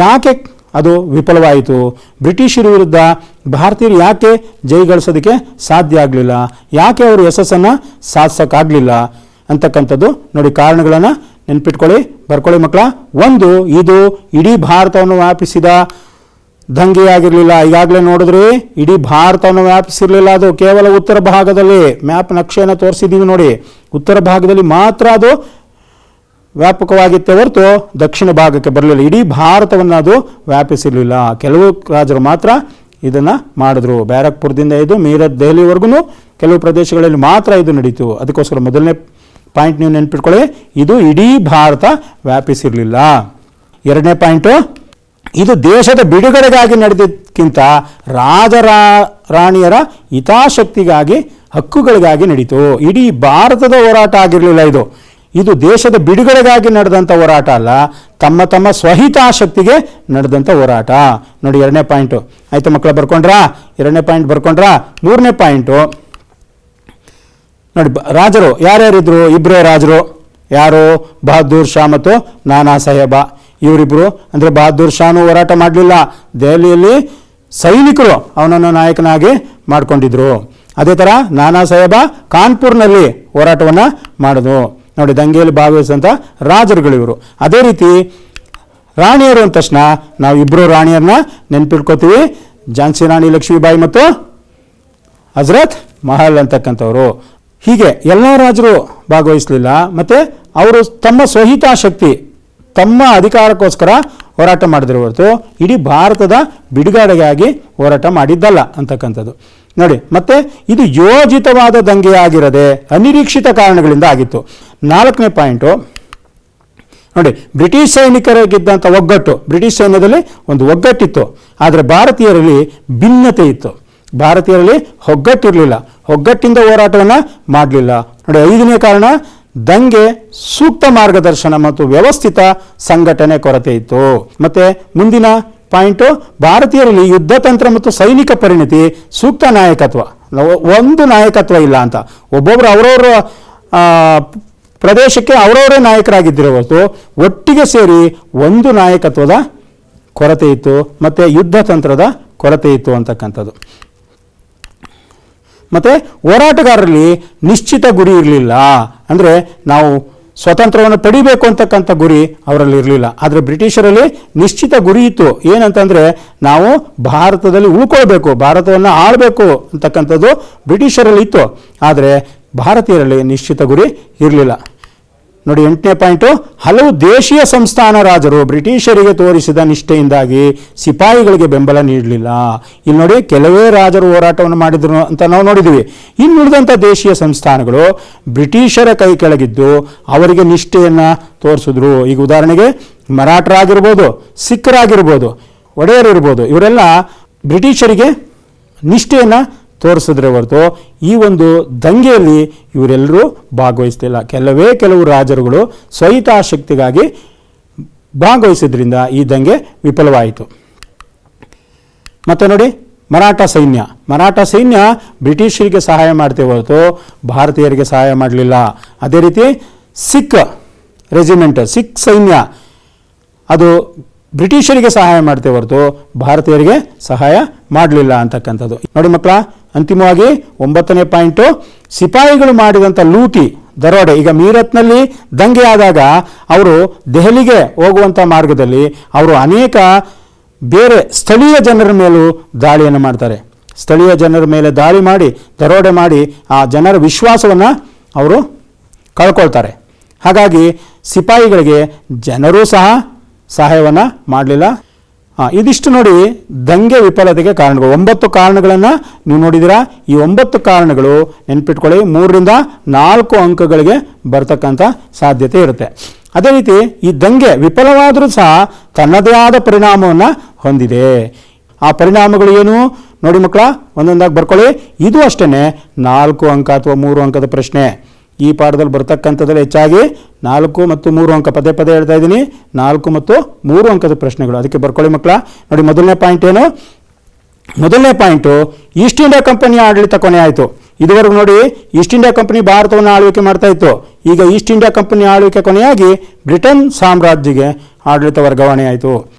ಯಾಕೆ ಅದು ವಿಫಲವಾಯಿತು? ಬ್ರಿಟಿಷರ ವಿರುದ್ಧ ಭಾರತೀಯರು ಯಾಕೆ ಜೈಗಳಿಸೋದಕ್ಕೆ ಸಾಧ್ಯ ಆಗಲಿಲ್ಲ? ಯಾಕೆ ಅವರು ಯಶಸ್ಸನ್ನು ಸಾಧಿಸೋಕ್ಕಾಗಲಿಲ್ಲ ಅಂತಕ್ಕಂಥದ್ದು ನೋಡಿ, ಕಾರಣಗಳನ್ನು ನೆನ್ಪಿಟ್ಕೊಳ್ಳಿ, ಬರ್ಕೊಳ್ಳಿ ಮಕ್ಕಳ. 1, ಇದು ಇಡೀ ಭಾರತವನ್ನು ವ್ಯಾಪಿಸಿದ ದಂಗೆಯಾಗಿರಲಿಲ್ಲ. ಈಗಾಗಲೇ ನೋಡಿದ್ರಿ, ಇಡೀ ಭಾರತವನ್ನು ವ್ಯಾಪಿಸಿರಲಿಲ್ಲ. ಅದು ಕೇವಲ ಉತ್ತರ ಭಾಗದಲ್ಲಿ, ಮ್ಯಾಪ್ ನಕ್ಷೆಯನ್ನು ತೋರಿಸಿದ್ದೀವಿ ನೋಡಿ, ಉತ್ತರ ಭಾಗದಲ್ಲಿ ಮಾತ್ರ ಅದು ವ್ಯಾಪಕವಾಗಿತ್ತೆ ಹೊರತು ದಕ್ಷಿಣ ಭಾಗಕ್ಕೆ ಬರಲಿಲ್ಲ. ಇಡೀ ಭಾರತವನ್ನು ಅದು ವ್ಯಾಪಿಸಿರಲಿಲ್ಲ. ಕೆಲವು ರಾಜರು ಮಾತ್ರ ಇದನ್ನು ಮಾಡಿದ್ರು. ಬ್ಯಾರಕ್ಪುರದಿಂದ ಇದು ಮೀರತ್, ದೆಹಲಿವರೆಗೂ ಕೆಲವು ಪ್ರದೇಶಗಳಲ್ಲಿ ಮಾತ್ರ ಇದು ನಡೀತು. ಅದಕ್ಕೋಸ್ಕರ ಮೊದಲನೇ ಪಾಯಿಂಟ್ ನೀವು ನೆನ್ಪಿಟ್ಕೊಳ್ಳಿ, ಇದು ಇಡೀ ಭಾರತ ವ್ಯಾಪಿಸಿರಲಿಲ್ಲ. 2ನೇ ಪಾಯಿಂಟು, ಇದು ದೇಶದ ಬಿಡುಗಡೆಗಾಗಿ ನಡೆದಕ್ಕಿಂತ ರಾಣಿಯರ ಹಿತಾಸಕ್ತಿಗಾಗಿ, ಹಕ್ಕುಗಳಿಗಾಗಿ ನಡೀತು. ಇಡೀ ಭಾರತದ ಹೋರಾಟ ಆಗಿರಲಿಲ್ಲ ಇದು ದೇಶದ ಬಿಡುಗಡೆಗಾಗಿ ನಡೆದಂಥ ಹೋರಾಟ ಅಲ್ಲ, ತಮ್ಮ ಸ್ವಹಿತಾಸಕ್ತಿಗೆ ನಡೆದಂಥ ಹೋರಾಟ. ನೋಡಿ, 2ನೇ ಪಾಯಿಂಟು ಆಯ್ತು ಮಕ್ಕಳ, ಬರ್ಕೊಂಡ್ರಾ? 2ನೇ ಪಾಯಿಂಟ್ ಬರ್ಕೊಂಡ್ರಾ? 3ನೇ ಪಾಯಿಂಟು ನೋಡಿ, ರಾಜರು ಯಾರ್ಯಾರಿದ್ರು? 2 ರಾಜರು. ಯಾರು? ಬಹದ್ದೂರ್ ಶಾ ಮತ್ತು ನಾನಾ ಸಾಹೇಬ. ಇವರಿಬ್ಬರು ಅಂದರೆ ಬಹದ್ದೂರ್ ಶಾನು ಹೋರಾಟ ಮಾಡಲಿಲ್ಲ. ದೆಹಲಿಯಲ್ಲಿ ಸೈನಿಕರು ಅವನನ್ನು ನಾಯಕನಾಗಿ ಮಾಡಿಕೊಂಡಿದ್ರು. ಅದೇ ಥರ ನಾನಾ ಸಾಹೇಬ ಕಾನ್ಪುರ್ನಲ್ಲಿ ಹೋರಾಟವನ್ನು ಮಾಡಿದ್ರು. ನೋಡಿ, ದಂಗೆಯಲ್ಲಿ ಭಾಗವಹಿಸಿದಂಥ ರಾಜರುಗಳು ಇವರು. ಅದೇ ರೀತಿ ರಾಣಿಯರು ಅಂದ ತಕ್ಷಣ ನಾವು 2 ರಾಣಿಯರನ್ನ ನೆನ್ಪಿಟ್ಕೋತೀವಿ, ಝಾನ್ಸಿ ರಾಣಿ ಲಕ್ಷ್ಮೀಬಾಯಿ ಮತ್ತು ಹಜರತ್ ಮಹಲ್ ಅಂತಕ್ಕಂಥವ್ರು. ಹೀಗೆ ಎಲ್ಲ ರಾಜರು ಭಾಗವಹಿಸಲಿಲ್ಲ. ಮತ್ತು ಅವರು ತಮ್ಮ ಸ್ವಹಿತಾಸಕ್ತಿ, ತಮ್ಮ ಅಧಿಕಾರಕ್ಕೋಸ್ಕರ ಹೋರಾಟ ಮಾಡಿದ್ರು ಹೊರತು ಇಡೀ ಭಾರತದ ಬಿಡುಗಡೆಗಾಗಿ ಹೋರಾಟ ಮಾಡಿದ್ದಲ್ಲ ಅಂತಕ್ಕಂಥದ್ದು ನೋಡಿ. ಮತ್ತೆ ಇದು ಯೋಜಿತವಾದ ದಂಗೆಯಾಗಿರದೆ ಅನಿರೀಕ್ಷಿತ ಕಾರಣಗಳಿಂದ ಆಗಿತ್ತು. 4ನೇ ಪಾಯಿಂಟು ನೋಡಿ, ಬ್ರಿಟಿಷ್ ಸೈನಿಕರಿಗಿದ್ದಂಥ ಒಗ್ಗಟ್ಟು, ಬ್ರಿಟಿಷ್ ಸೈನ್ಯದಲ್ಲಿ ಒಂದು ಒಗ್ಗಟ್ಟಿತ್ತು, ಆದರೆ ಭಾರತೀಯರಲ್ಲಿ ಭಿನ್ನತೆ ಇತ್ತು. ಭಾರತೀಯರಲ್ಲಿ ಒಗ್ಗಟ್ಟಿರಲಿಲ್ಲ, ಒಗ್ಗಟ್ಟಿಂದ ಹೋರಾಟವನ್ನು ಮಾಡಲಿಲ್ಲ ನೋಡಿ. 5ನೇ ಕಾರಣ, ದಂಗೆ ಸೂಕ್ತ ಮಾರ್ಗದರ್ಶನ ಮತ್ತು ವ್ಯವಸ್ಥಿತ ಸಂಘಟನೆ ಕೊರತೆ ಇತ್ತು. ಮತ್ತೆ ಮುಂದಿನ ಪಾಯಿಂಟು, ಭಾರತೀಯರಲ್ಲಿ ಯುದ್ಧ ತಂತ್ರ ಮತ್ತು ಸೈನಿಕ ಪರಿಣಿತಿ, ಸೂಕ್ತ ನಾಯಕತ್ವ, ಒಂದು ನಾಯಕತ್ವ ಇಲ್ಲ ಅಂತ, ಒಬ್ಬೊಬ್ಬರು ಅವರವರ ಪ್ರದೇಶಕ್ಕೆ ಅವರವರೇ ನಾಯಕರಾಗಿದ್ದಿರೋ ಹೊರತು ಒಟ್ಟಿಗೆ ಸೇರಿ ಒಂದು ನಾಯಕತ್ವದ ಕೊರತೆ ಇತ್ತು, ಮತ್ತು ಯುದ್ಧ ತಂತ್ರದ ಕೊರತೆ ಇತ್ತು ಅಂತಕ್ಕಂಥದ್ದು. ಮತ್ತು ಹೋರಾಟಗಾರರಲ್ಲಿ ನಿಶ್ಚಿತ ಗುರಿ ಇರಲಿಲ್ಲ. ಅಂದರೆ ನಾವು ಸ್ವಾತಂತ್ರ್ಯವನ್ನು ಪಡಿಬೇಕು ಅಂತಕ್ಕಂಥ ಗುರಿ ಅವರಲ್ಲಿ ಇರಲಿಲ್ಲ. ಆದರೆ ಬ್ರಿಟಿಷರಲ್ಲಿ ನಿಶ್ಚಿತ ಗುರಿ ಇತ್ತು. ಏನಂತಂದರೆ ನಾವು ಭಾರತದಲ್ಲಿ ಉಳ್ಕೊಳ್ಬೇಕು, ಭಾರತವನ್ನು ಆಳಬೇಕು ಅಂತಕ್ಕಂಥದ್ದು ಬ್ರಿಟಿಷರಲ್ಲಿ ಇತ್ತು. ಆದರೆ ಭಾರತೀಯರಲ್ಲಿ ನಿಶ್ಚಿತ ಗುರಿ ಇರಲಿಲ್ಲ. ನೋಡಿ 8ನೇ ಪಾಯಿಂಟು, ಹಲವು ದೇಶೀಯ ಸಂಸ್ಥಾನ ರಾಜರು ಬ್ರಿಟಿಷರಿಗೆ ತೋರಿಸಿದ ನಿಷ್ಠೆಯಿಂದಾಗಿ ಸಿಪಾಯಿಗಳಿಗೆ ಬೆಂಬಲ ನೀಡಲಿಲ್ಲ. ಇಲ್ಲಿ ನೋಡಿ, ಕೆಲವೇ ರಾಜರು ಹೋರಾಟವನ್ನು ಮಾಡಿದ್ರು ಅಂತ ನಾವು ನೋಡಿದ್ದೀವಿ. ಇನ್ನುಳಿದಂಥ ದೇಶೀಯ ಸಂಸ್ಥಾನಗಳು ಬ್ರಿಟಿಷರ ಕೈ ಕೆಳಗಿದ್ದು ಅವರಿಗೆ ನಿಷ್ಠೆಯನ್ನು ತೋರಿಸಿದ್ರು. ಈಗ ಉದಾಹರಣೆಗೆ ಮರಾಠರಾಗಿರ್ಬೋದು, ಸಿಖ್ರಾಗಿರ್ಬೋದು, ಒಡೆಯರಿರ್ಬೋದು, ಇವರೆಲ್ಲ ಬ್ರಿಟಿಷರಿಗೆ ನಿಷ್ಠೆಯನ್ನು ತೋರಿಸಿದ್ರೆ ಹೊರತು ಈ ಒಂದು ದಂಗೆಯಲ್ಲಿ ಇವರೆಲ್ಲರೂ ಭಾಗವಹಿಸ್ತಿಲ್ಲ. ಕೆಲವು ರಾಜರುಗಳು ಸ್ವಹಿತಾಸಕ್ತಿಗಾಗಿ ಭಾಗವಹಿಸಿದ್ರಿಂದ ಈ ದಂಗೆ ವಿಫಲವಾಯಿತು. ಮತ್ತು ನೋಡಿ, ಮರಾಠ ಸೈನ್ಯ ಬ್ರಿಟಿಷರಿಗೆ ಸಹಾಯ ಮಾಡ್ತೇ ಹೊರತು ಭಾರತೀಯರಿಗೆ ಸಹಾಯ ಮಾಡಲಿಲ್ಲ. ಅದೇ ರೀತಿ ಸಿಖ್ ರೆಜಿಮೆಂಟ್, ಸಿಖ್ ಸೈನ್ಯ ಅದು ಬ್ರಿಟಿಷರಿಗೆ ಸಹಾಯ ಮಾಡ್ತೇ ಹೊರತು ಭಾರತೀಯರಿಗೆ ಸಹಾಯ ಮಾಡಲಿಲ್ಲ ಅಂತಕ್ಕಂಥದ್ದು. ನೋಡಿ ಮಕ್ಕಳ, ಅಂತಿಮವಾಗಿ 9ನೇ ಪಾಯಿಂಟು, ಸಿಪಾಯಿಗಳು ಮಾಡಿದಂಥ ಲೂಟಿ ದರೋಡೆ. ಈಗ ಮೀರತ್ನಲ್ಲಿ ದಂಗೆ ಆದಾಗ ಅವರು ದೆಹಲಿಗೆ ಹೋಗುವಂಥ ಮಾರ್ಗದಲ್ಲಿ ಅವರು ಅನೇಕ ಬೇರೆ ಸ್ಥಳೀಯ ಜನರ ಮೇಲೂ ದಾಳಿಯನ್ನು ಮಾಡ್ತಾರೆ. ಸ್ಥಳೀಯ ಜನರ ಮೇಲೆ ದಾಳಿ ಮಾಡಿ, ದರೋಡೆ ಮಾಡಿ ಆ ಜನರ ವಿಶ್ವಾಸವನ್ನು ಅವರು ಕಳ್ಕೊಳ್ತಾರೆ. ಹಾಗಾಗಿ ಸಿಪಾಯಿಗಳಿಗೆ ಜನರೂ ಸಹ ಸಹಾಯವನ್ನು ಮಾಡಲಿಲ್ಲ. ಇದಿಷ್ಟು ನೋಡಿ ದಂಗೆ ವಿಫಲತೆಗೆ ಕಾರಣಗಳು. 9 ಕಾರಣಗಳನ್ನು ನೀವು ನೋಡಿದ್ದೀರಾ. ಈ 9 ಕಾರಣಗಳು ನೆನ್ಪಿಟ್ಕೊಳ್ಳಿ, 3ರಿಂದ 4 ಅಂಕಗಳಿಗೆ ಬರ್ತಕ್ಕಂಥ ಸಾಧ್ಯತೆ ಇರುತ್ತೆ. ಅದೇ ರೀತಿ ಈ ದಂಗೆ ವಿಫಲವಾದರೂ ಸಹ ತನ್ನದೇ ಆದ ಪರಿಣಾಮವನ್ನು ಹೊಂದಿದೆ. ಆ ಪರಿಣಾಮಗಳು ಏನು ನೋಡಿ ಮಕ್ಕಳ, ಒಂದೊಂದಾಗಿ ಬರ್ಕೊಳ್ಳಿ. ಇದು ಅಷ್ಟೇ 4 ಅಂಕ ಅಥವಾ 3 ಅಂಕದ ಪ್ರಶ್ನೆ. ಈ ಪಾಠದಲ್ಲಿ ಬರ್ತಕ್ಕಂಥದ್ರಲ್ಲಿ ಹೆಚ್ಚಾಗಿ 4 ಮತ್ತು 3 ಅಂಕ, ಪದೇ ಹೇಳ್ತಾ ಇದ್ದೀನಿ, 4 ಮತ್ತು 3 ಅಂಕದ ಪ್ರಶ್ನೆಗಳು. ಅದಕ್ಕೆ ಬರ್ಕೊಳ್ಳಿ ಮಕ್ಕಳ. ನೋಡಿ, ಮೊದಲನೇ ಪಾಯಿಂಟ್ ಏನು? ಮೊದಲನೇ ಪಾಯಿಂಟು, ಈಸ್ಟ್ ಇಂಡಿಯಾ ಕಂಪನಿಯ ಆಡಳಿತ ಕೊನೆ ಆಯಿತು. ಇದುವರೆಗೂ ನೋಡಿ, ಈಸ್ಟ್ ಇಂಡಿಯಾ ಕಂಪನಿ ಭಾರತವನ್ನು ಆಳ್ವಿಕೆ ಮಾಡ್ತಾ ಇತ್ತು. ಈಗ ಈಸ್ಟ್ ಇಂಡಿಯಾ ಕಂಪನಿ ಆಳ್ವಿಕೆ ಕೊನೆಯಾಗಿ ಬ್ರಿಟನ್ ಸಾಮ್ರಾಜ್ಯಗೆ ಆಡಳಿತ ವರ್ಗಾವಣೆ ಆಯಿತು.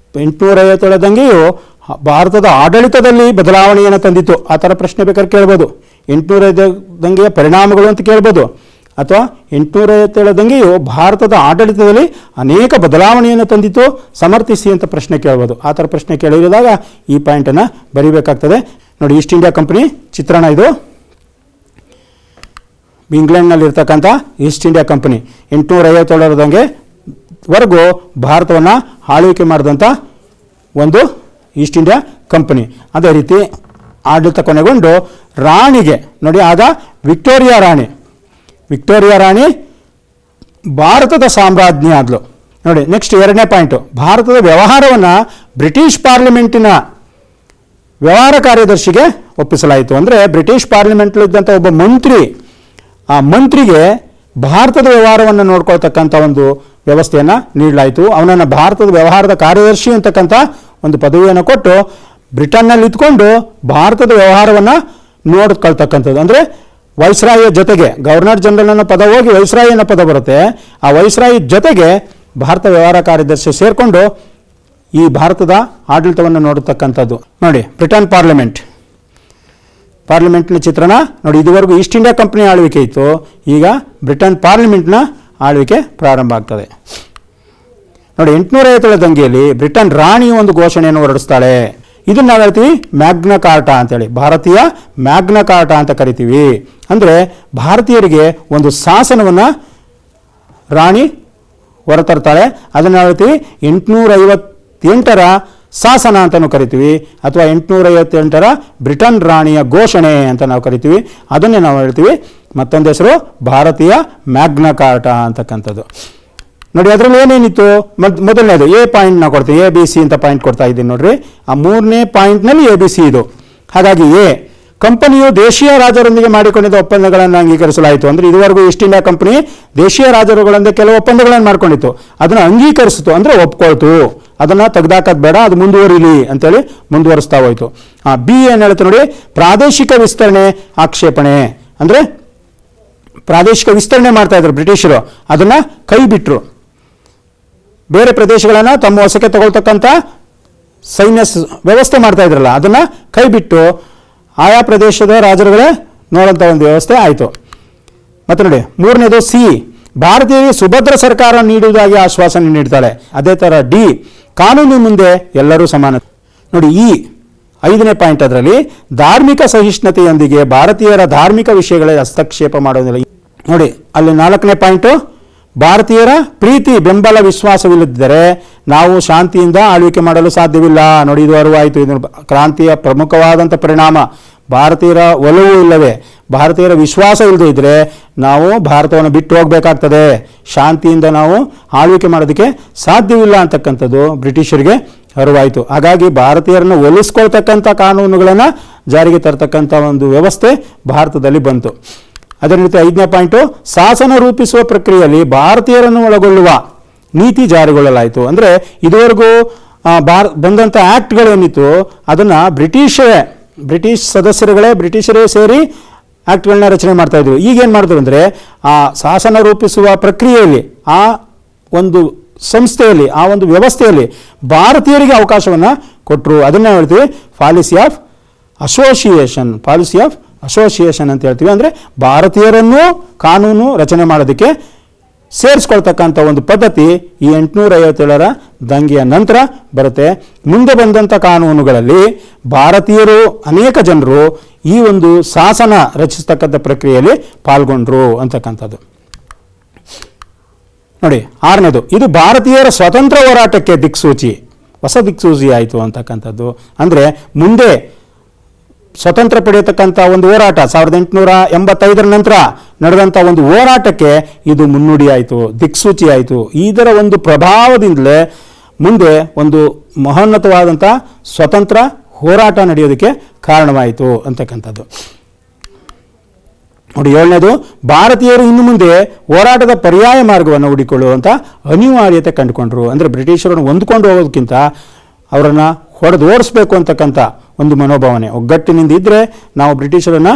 857 ದಂಗೆಯು ಭಾರತದ ಆಡಳಿತದಲ್ಲಿ ಬದಲಾವಣೆಯನ್ನು ತಂದಿತ್ತು. ಆ ಥರ ಪ್ರಶ್ನೆ ಬೇಕಾದ್ರೆ ಕೇಳ್ಬೋದು. 857 ದಂಗೆಯ ಪರಿಣಾಮಗಳು ಅಂತ ಕೇಳ್ಬೋದು. ಅಥವಾ 857 ದಂಗೆಯು ಭಾರತದ ಆಡಳಿತದಲ್ಲಿ ಅನೇಕ ಬದಲಾವಣೆಯನ್ನು ತಂದಿತ್ತು, ಸಮರ್ಥಿಸಿ ಅಂತ ಪ್ರಶ್ನೆ ಕೇಳ್ಬೋದು. ಆ ಥರ ಪ್ರಶ್ನೆ ಕೇಳಿದಾಗ ಈ ಪಾಯಿಂಟನ್ನು ಬರೀಬೇಕಾಗ್ತದೆ. ನೋಡಿ, ಈಸ್ಟ್ ಇಂಡಿಯಾ ಕಂಪನಿ ಚಿತ್ರಣ ಇದು. ಇಂಗ್ಲೆಂಡ್ನಲ್ಲಿರ್ತಕ್ಕಂಥ ಈಸ್ಟ್ ಇಂಡಿಯಾ ಕಂಪನಿ 857 ದಂಗೆವರೆಗೂ ಭಾರತವನ್ನು ಆಳ್ವಿಕೆ ಮಾಡಿದಂಥ ಒಂದು ಈಸ್ಟ್ ಇಂಡಿಯಾ ಕಂಪನಿ. ಅದೇ ರೀತಿ ಆಡಳಿತ ಕೊನೆಗೊಂಡು ರಾಣಿಗೆ ನೋಡಿ, ಆಗ ವಿಕ್ಟೋರಿಯಾ ರಾಣಿ ಭಾರತದ ಸಾಮ್ರಾಜ್ಞಿ ಆದಳು. ನೋಡಿ, ನೆಕ್ಸ್ಟ್ 2ನೇ ಪಾಯಿಂಟು, ಭಾರತದ ವ್ಯವಹಾರವನ್ನು ಬ್ರಿಟಿಷ್ ಪಾರ್ಲಿಮೆಂಟಿನ ವ್ಯವಹಾರ ಕಾರ್ಯದರ್ಶಿಗೆ ಒಪ್ಪಿಸಲಾಯಿತು. ಅಂದರೆ ಬ್ರಿಟಿಷ್ ಪಾರ್ಲಿಮೆಂಟ್ಲಿದ್ದಂಥ ಒಬ್ಬ ಮಂತ್ರಿ, ಆ ಮಂತ್ರಿಗೆ ಭಾರತದ ವ್ಯವಹಾರವನ್ನು ನೋಡ್ಕೊಳ್ತಕ್ಕಂಥ ಒಂದು ವ್ಯವಸ್ಥೆಯನ್ನು ನೀಡಲಾಯಿತು. ಅವನನ್ನು ಭಾರತದ ವ್ಯವಹಾರದ ಕಾರ್ಯದರ್ಶಿ ಅಂತಕ್ಕಂಥ ಒಂದು ಪದವಿಯನ್ನು ಕೊಟ್ಟು ಬ್ರಿಟನ್ನಲ್ಲಿ ಇದ್ಕೊಂಡು ಭಾರತದ ವ್ಯವಹಾರವನ್ನು ನೋಡ್ಕೊಳ್ತಕ್ಕಂಥದ್ದು. ಅಂದರೆ ವೈಸ್ರಾಯಿಯ ಜೊತೆಗೆ, ಗವರ್ನರ್ ಜನರಲ್ ಅನ್ನೋ ಪದ ಹೋಗಿ ವೈಸ್ರಾಯಿ ಅನ್ನೋ ಪದ ಬರುತ್ತೆ. ಆ ವೈಸ್ರಾಯಿ ಜೊತೆಗೆ ಭಾರತ ವ್ಯವಹಾರ ಕಾರ್ಯದರ್ಶಿ ಸೇರಿಕೊಂಡು ಈ ಭಾರತದ ಆಡಳಿತವನ್ನು ನೋಡತಕ್ಕಂಥದ್ದು. ನೋಡಿ, ಬ್ರಿಟನ್ ಪಾರ್ಲಿಮೆಂಟ್ನ ಚಿತ್ರಣ ನೋಡಿ. ಇದುವರೆಗೂ ಈಸ್ಟ್ ಇಂಡಿಯಾ ಕಂಪನಿ ಆಳ್ವಿಕೆ ಇತ್ತು, ಈಗ ಬ್ರಿಟನ್ ಪಾರ್ಲಿಮೆಂಟ್ನ ಆಳ್ವಿಕೆ ಪ್ರಾರಂಭ ಆಗ್ತದೆ. ನೋಡಿ, 857 ದಂಗೆಯಲ್ಲಿ ಬ್ರಿಟನ್ ರಾಣಿ ಒಂದು ಘೋಷಣೆಯನ್ನು ಹೊರಡಿಸ್ತಾಳೆ. ಇದನ್ನು ನಾವು ಹೇಳ್ತೀವಿ ಮ್ಯಾಗ್ನಾ ಕಾರ್ಟಾ ಅಂತೇಳಿ, ಭಾರತೀಯ ಮ್ಯಾಗ್ನಾ ಕಾರ್ಟಾ ಅಂತ ಕರಿತೀವಿ. ಅಂದರೆ ಭಾರತೀಯರಿಗೆ ಒಂದು ಶಾಸನವನ್ನು ರಾಣಿ ಹೊರತರ್ತಾಳೆ. ಅದನ್ನು ಹೇಳ್ತೀವಿ 858ರ ಶಾಸನ ಅಂತಲೂ ಕರಿತೀವಿ, ಅಥವಾ 858ರ ಬ್ರಿಟನ್ ರಾಣಿಯ ಘೋಷಣೆ ಅಂತ ನಾವು ಕರಿತೀವಿ. ಅದನ್ನೇ ನಾವು ಹೇಳ್ತೀವಿ ಮತ್ತೊಂದು ಹೆಸರು ಭಾರತೀಯ ಮ್ಯಾಗ್ನಾ ಕಾರ್ಟಾ ಅಂತಕ್ಕಂಥದ್ದು. ನೋಡಿ, ಅದರಲ್ಲಿ ಏನೇನಿತ್ತು? ಮೊದಲನೇದು ಎ ಪಾಯಿಂಟ್ ನಾವು ಕೊಡ್ತೀವಿ, ABC ಅಂತ ಪಾಯಿಂಟ್ ಕೊಡ್ತಾ ಇದ್ದೀನಿ ನೋಡ್ರಿ. ಆ 3ನೇ ಪಾಯಿಂಟ್ನಲ್ಲಿ ABC ಇದು. ಹಾಗಾಗಿ ಕಂಪನಿಯು ದೇಶೀಯ ರಾಜರೊಂದಿಗೆ ಮಾಡಿಕೊಂಡಿದ್ದ ಒಪ್ಪಂದಗಳನ್ನು ಅಂಗೀಕರಿಸಲಾಯಿತು. ಅಂದರೆ ಇದುವರೆಗೂ ಈಸ್ಟ್ ಇಂಡಿಯಾ ಕಂಪನಿ ದೇಶೀಯ ರಾಜರುಗಳಿಂದ ಕೆಲವು ಒಪ್ಪಂದಗಳನ್ನು ಮಾಡ್ಕೊಂಡಿತ್ತು, ಅದನ್ನು ಅಂಗೀಕರಿಸಿತು, ಅಂದರೆ ಒಪ್ಕೊಳ್ತು. ಅದನ್ನು ತೆಗೆದಾಕೋದು ಬೇಡ, ಅದು ಮುಂದುವರಿಲಿ ಅಂತೇಳಿ ಮುಂದುವರಿಸ್ತಾ ಹೋಯಿತು. B ಏನು ಹೇಳುತ್ತೆ ನೋಡಿ, ಪ್ರಾದೇಶಿಕ ವಿಸ್ತರಣೆ ಆಕ್ಷೇಪಣೆ. ಅಂದರೆ ಪ್ರಾದೇಶಿಕ ವಿಸ್ತರಣೆ ಮಾಡ್ತಾ ಇದ್ರು ಬ್ರಿಟಿಷರು, ಅದನ್ನು ಕೈ ಬಿಟ್ಟರು. ಬೇರೆ ಪ್ರದೇಶಗಳನ್ನು ತಮ್ಮ ವಶಕ್ಕೆ ತಗೊಳ್ತಕ್ಕಂಥ ಸೈನ್ಯ ವ್ಯವಸ್ಥೆ ಮಾಡ್ತಾ ಇದ್ರಲ್ಲ, ಅದನ್ನು ಕೈ ಬಿಟ್ಟು ಆಯಾ ಪ್ರದೇಶದ ರಾಜರುಗಳೇ ನೋಡೋಂಥ ಒಂದು ವ್ಯವಸ್ಥೆ ಆಯಿತು. ಮತ್ತು ನೋಡಿ, 3ನೇದು C, ಭಾರತೀಯರಿಗೆ ಸುಭದ್ರ ಸರ್ಕಾರ ನೀಡುವುದಾಗಿ ಆಶ್ವಾಸನೆ ನೀಡ್ತಾಳೆ. ಅದೇ ಥರ D, ಕಾನೂನು ಮುಂದೆ ಎಲ್ಲರೂ ಸಮಾನ. ನೋಡಿ, ಈ 5ನೇ ಪಾಯಿಂಟ್, ಅದರಲ್ಲಿ ಧಾರ್ಮಿಕ ಸಹಿಷ್ಣುತೆಯೊಂದಿಗೆ ಭಾರತೀಯರ ಧಾರ್ಮಿಕ ವಿಷಯಗಳ ಹಸ್ತಕ್ಷೇಪ ಮಾಡೋದಿಲ್ಲ. ನೋಡಿ, ಅಲ್ಲಿ 4ನೇ ಪಾಯಿಂಟು, ಭಾರತೀಯರ ಪ್ರೀತಿ ಬೆಂಬಲ ವಿಶ್ವಾಸವಿಲ್ಲದಿದ್ದರೆ ನಾವು ಶಾಂತಿಯಿಂದ ಆಳ್ವಿಕೆ ಮಾಡಲು ಸಾಧ್ಯವಿಲ್ಲ. ನೋಡಿ, ಇದು ಅರಿವಾಯಿತು. ಇದು ಕ್ರಾಂತಿಯ ಪ್ರಮುಖವಾದಂಥ ಪರಿಣಾಮ. ಭಾರತೀಯರ ಒಲವು ಇಲ್ಲವೇ, ಭಾರತೀಯರ ವಿಶ್ವಾಸ ಇಲ್ಲದೆ ಇದ್ದರೆ ನಾವು ಭಾರತವನ್ನು ಬಿಟ್ಟು ಹೋಗಬೇಕಾಗ್ತದೆ. ಶಾಂತಿಯಿಂದ ನಾವು ಆಳ್ವಿಕೆ ಮಾಡೋದಕ್ಕೆ ಸಾಧ್ಯವಿಲ್ಲ ಅಂತಕ್ಕಂಥದ್ದು ಬ್ರಿಟಿಷರಿಗೆ ಅರಿವಾಯಿತು. ಹಾಗಾಗಿ ಭಾರತೀಯರನ್ನು ಒಲಿಸ್ಕೊಳ್ತಕ್ಕಂಥ ಕಾನೂನುಗಳನ್ನು ಜಾರಿಗೆ ತರ್ತಕ್ಕಂಥ ಒಂದು ವ್ಯವಸ್ಥೆ ಭಾರತದಲ್ಲಿ ಬಂತು. ಅದೇ ರೀತಿ 5ನೇ ಪಾಯಿಂಟು, ಶಾಸನ ರೂಪಿಸುವ ಪ್ರಕ್ರಿಯೆಯಲ್ಲಿ ಭಾರತೀಯರನ್ನು ಒಳಗೊಳ್ಳುವ ನೀತಿ ಜಾರಿಗೊಳ್ಳಲಾಯಿತು. ಅಂದರೆ ಇದುವರೆಗೂ ಬಂದಂಥ ಆ್ಯಕ್ಟ್ಗಳೇನಿತ್ತು ಅದನ್ನು ಬ್ರಿಟಿಷ್ ಬ್ರಿಟಿಷರೇ ಸೇರಿ ಆ್ಯಕ್ಟ್ಗಳನ್ನ ರಚನೆ ಮಾಡ್ತಾಯಿದ್ರು. ಈಗೇನು ಮಾಡಿದ್ರು ಅಂದರೆ ಆ ಶಾಸನ ರೂಪಿಸುವ ಪ್ರಕ್ರಿಯೆಯಲ್ಲಿ, ಆ ಒಂದು ಸಂಸ್ಥೆಯಲ್ಲಿ, ಆ ಒಂದು ವ್ಯವಸ್ಥೆಯಲ್ಲಿ ಭಾರತೀಯರಿಗೆ ಅವಕಾಶವನ್ನು ಕೊಟ್ಟರು. ಅದನ್ನೇ ಹೇಳ್ತೀವಿ ಪಾಲಿಸಿ ಆಫ್ ಅಸೋಸಿಯೇಷನ್ ಅಂತ ಹೇಳ್ತೀವಿ. ಅಂದರೆ ಭಾರತೀಯರನ್ನು ಕಾನೂನು ರಚನೆ ಮಾಡೋದಕ್ಕೆ ಸೇರಿಸ್ಕೊಳ್ತಕ್ಕಂಥ ಒಂದು ಪದ್ಧತಿ ಈ 857ರ ದಂಗೆಯ ನಂತರ ಬರುತ್ತೆ. ಮುಂದೆ ಬಂದಂಥ ಕಾನೂನುಗಳಲ್ಲಿ ಭಾರತೀಯರು ಅನೇಕ ಜನರು ಈ ಒಂದು ಶಾಸನ ರಚಿಸ್ತಕ್ಕಂಥ ಪ್ರಕ್ರಿಯೆಯಲ್ಲಿ ಪಾಲ್ಗೊಂಡ್ರು ಅಂತಕ್ಕಂಥದ್ದು. ನೋಡಿ, 6ನೇದು, ಇದು ಭಾರತೀಯರ ಸ್ವತಂತ್ರ ಹೋರಾಟಕ್ಕೆ ಹೊಸ ದಿಕ್ಸೂಚಿ ಆಯಿತು ಅಂತಕ್ಕಂಥದ್ದು. ಅಂದರೆ ಮುಂದೆ ಸ್ವತಂತ್ರ ಪಡೆಯತಕ್ಕಂಥ ಒಂದು ಹೋರಾಟ 1885ರ ನಂತರ ನಡೆದಂಥ ಒಂದು ಹೋರಾಟಕ್ಕೆ ಇದು ಮುನ್ನುಡಿ ಆಯಿತು, ದಿಕ್ಸೂಚಿ ಆಯಿತು. ಇದರ ಒಂದು ಪ್ರಭಾವದಿಂದಲೇ ಮುಂದೆ ಒಂದು ಮಹೋನ್ನತವಾದಂಥ ಸ್ವತಂತ್ರ ಹೋರಾಟ ನಡೆಯೋದಕ್ಕೆ ಕಾರಣವಾಯಿತು ಅಂತಕ್ಕಂಥದ್ದು. ನೋಡಿ, 7ನೇದು, ಭಾರತೀಯರು ಇನ್ನು ಮುಂದೆ ಹೋರಾಟದ ಪರ್ಯಾಯ ಮಾರ್ಗವನ್ನು ಹುಡುಕೊಳ್ಳುವಂಥ ಅನಿವಾರ್ಯತೆ ಕಂಡುಕೊಂಡ್ರು. ಅಂದರೆ ಬ್ರಿಟಿಷರನ್ನು ಹೊಂದ್ಕೊಂಡು ಹೋಗೋದಕ್ಕಿಂತ ಅವರನ್ನು ಓಡಿಸ್ಬೇಕು ಅಂತಕ್ಕಂಥ ಒಂದು ಮನೋಭಾವನೆ, ಒಗ್ಗಟ್ಟಿನಿಂದ ಇದ್ದರೆ ನಾವು ಬ್ರಿಟಿಷರನ್ನು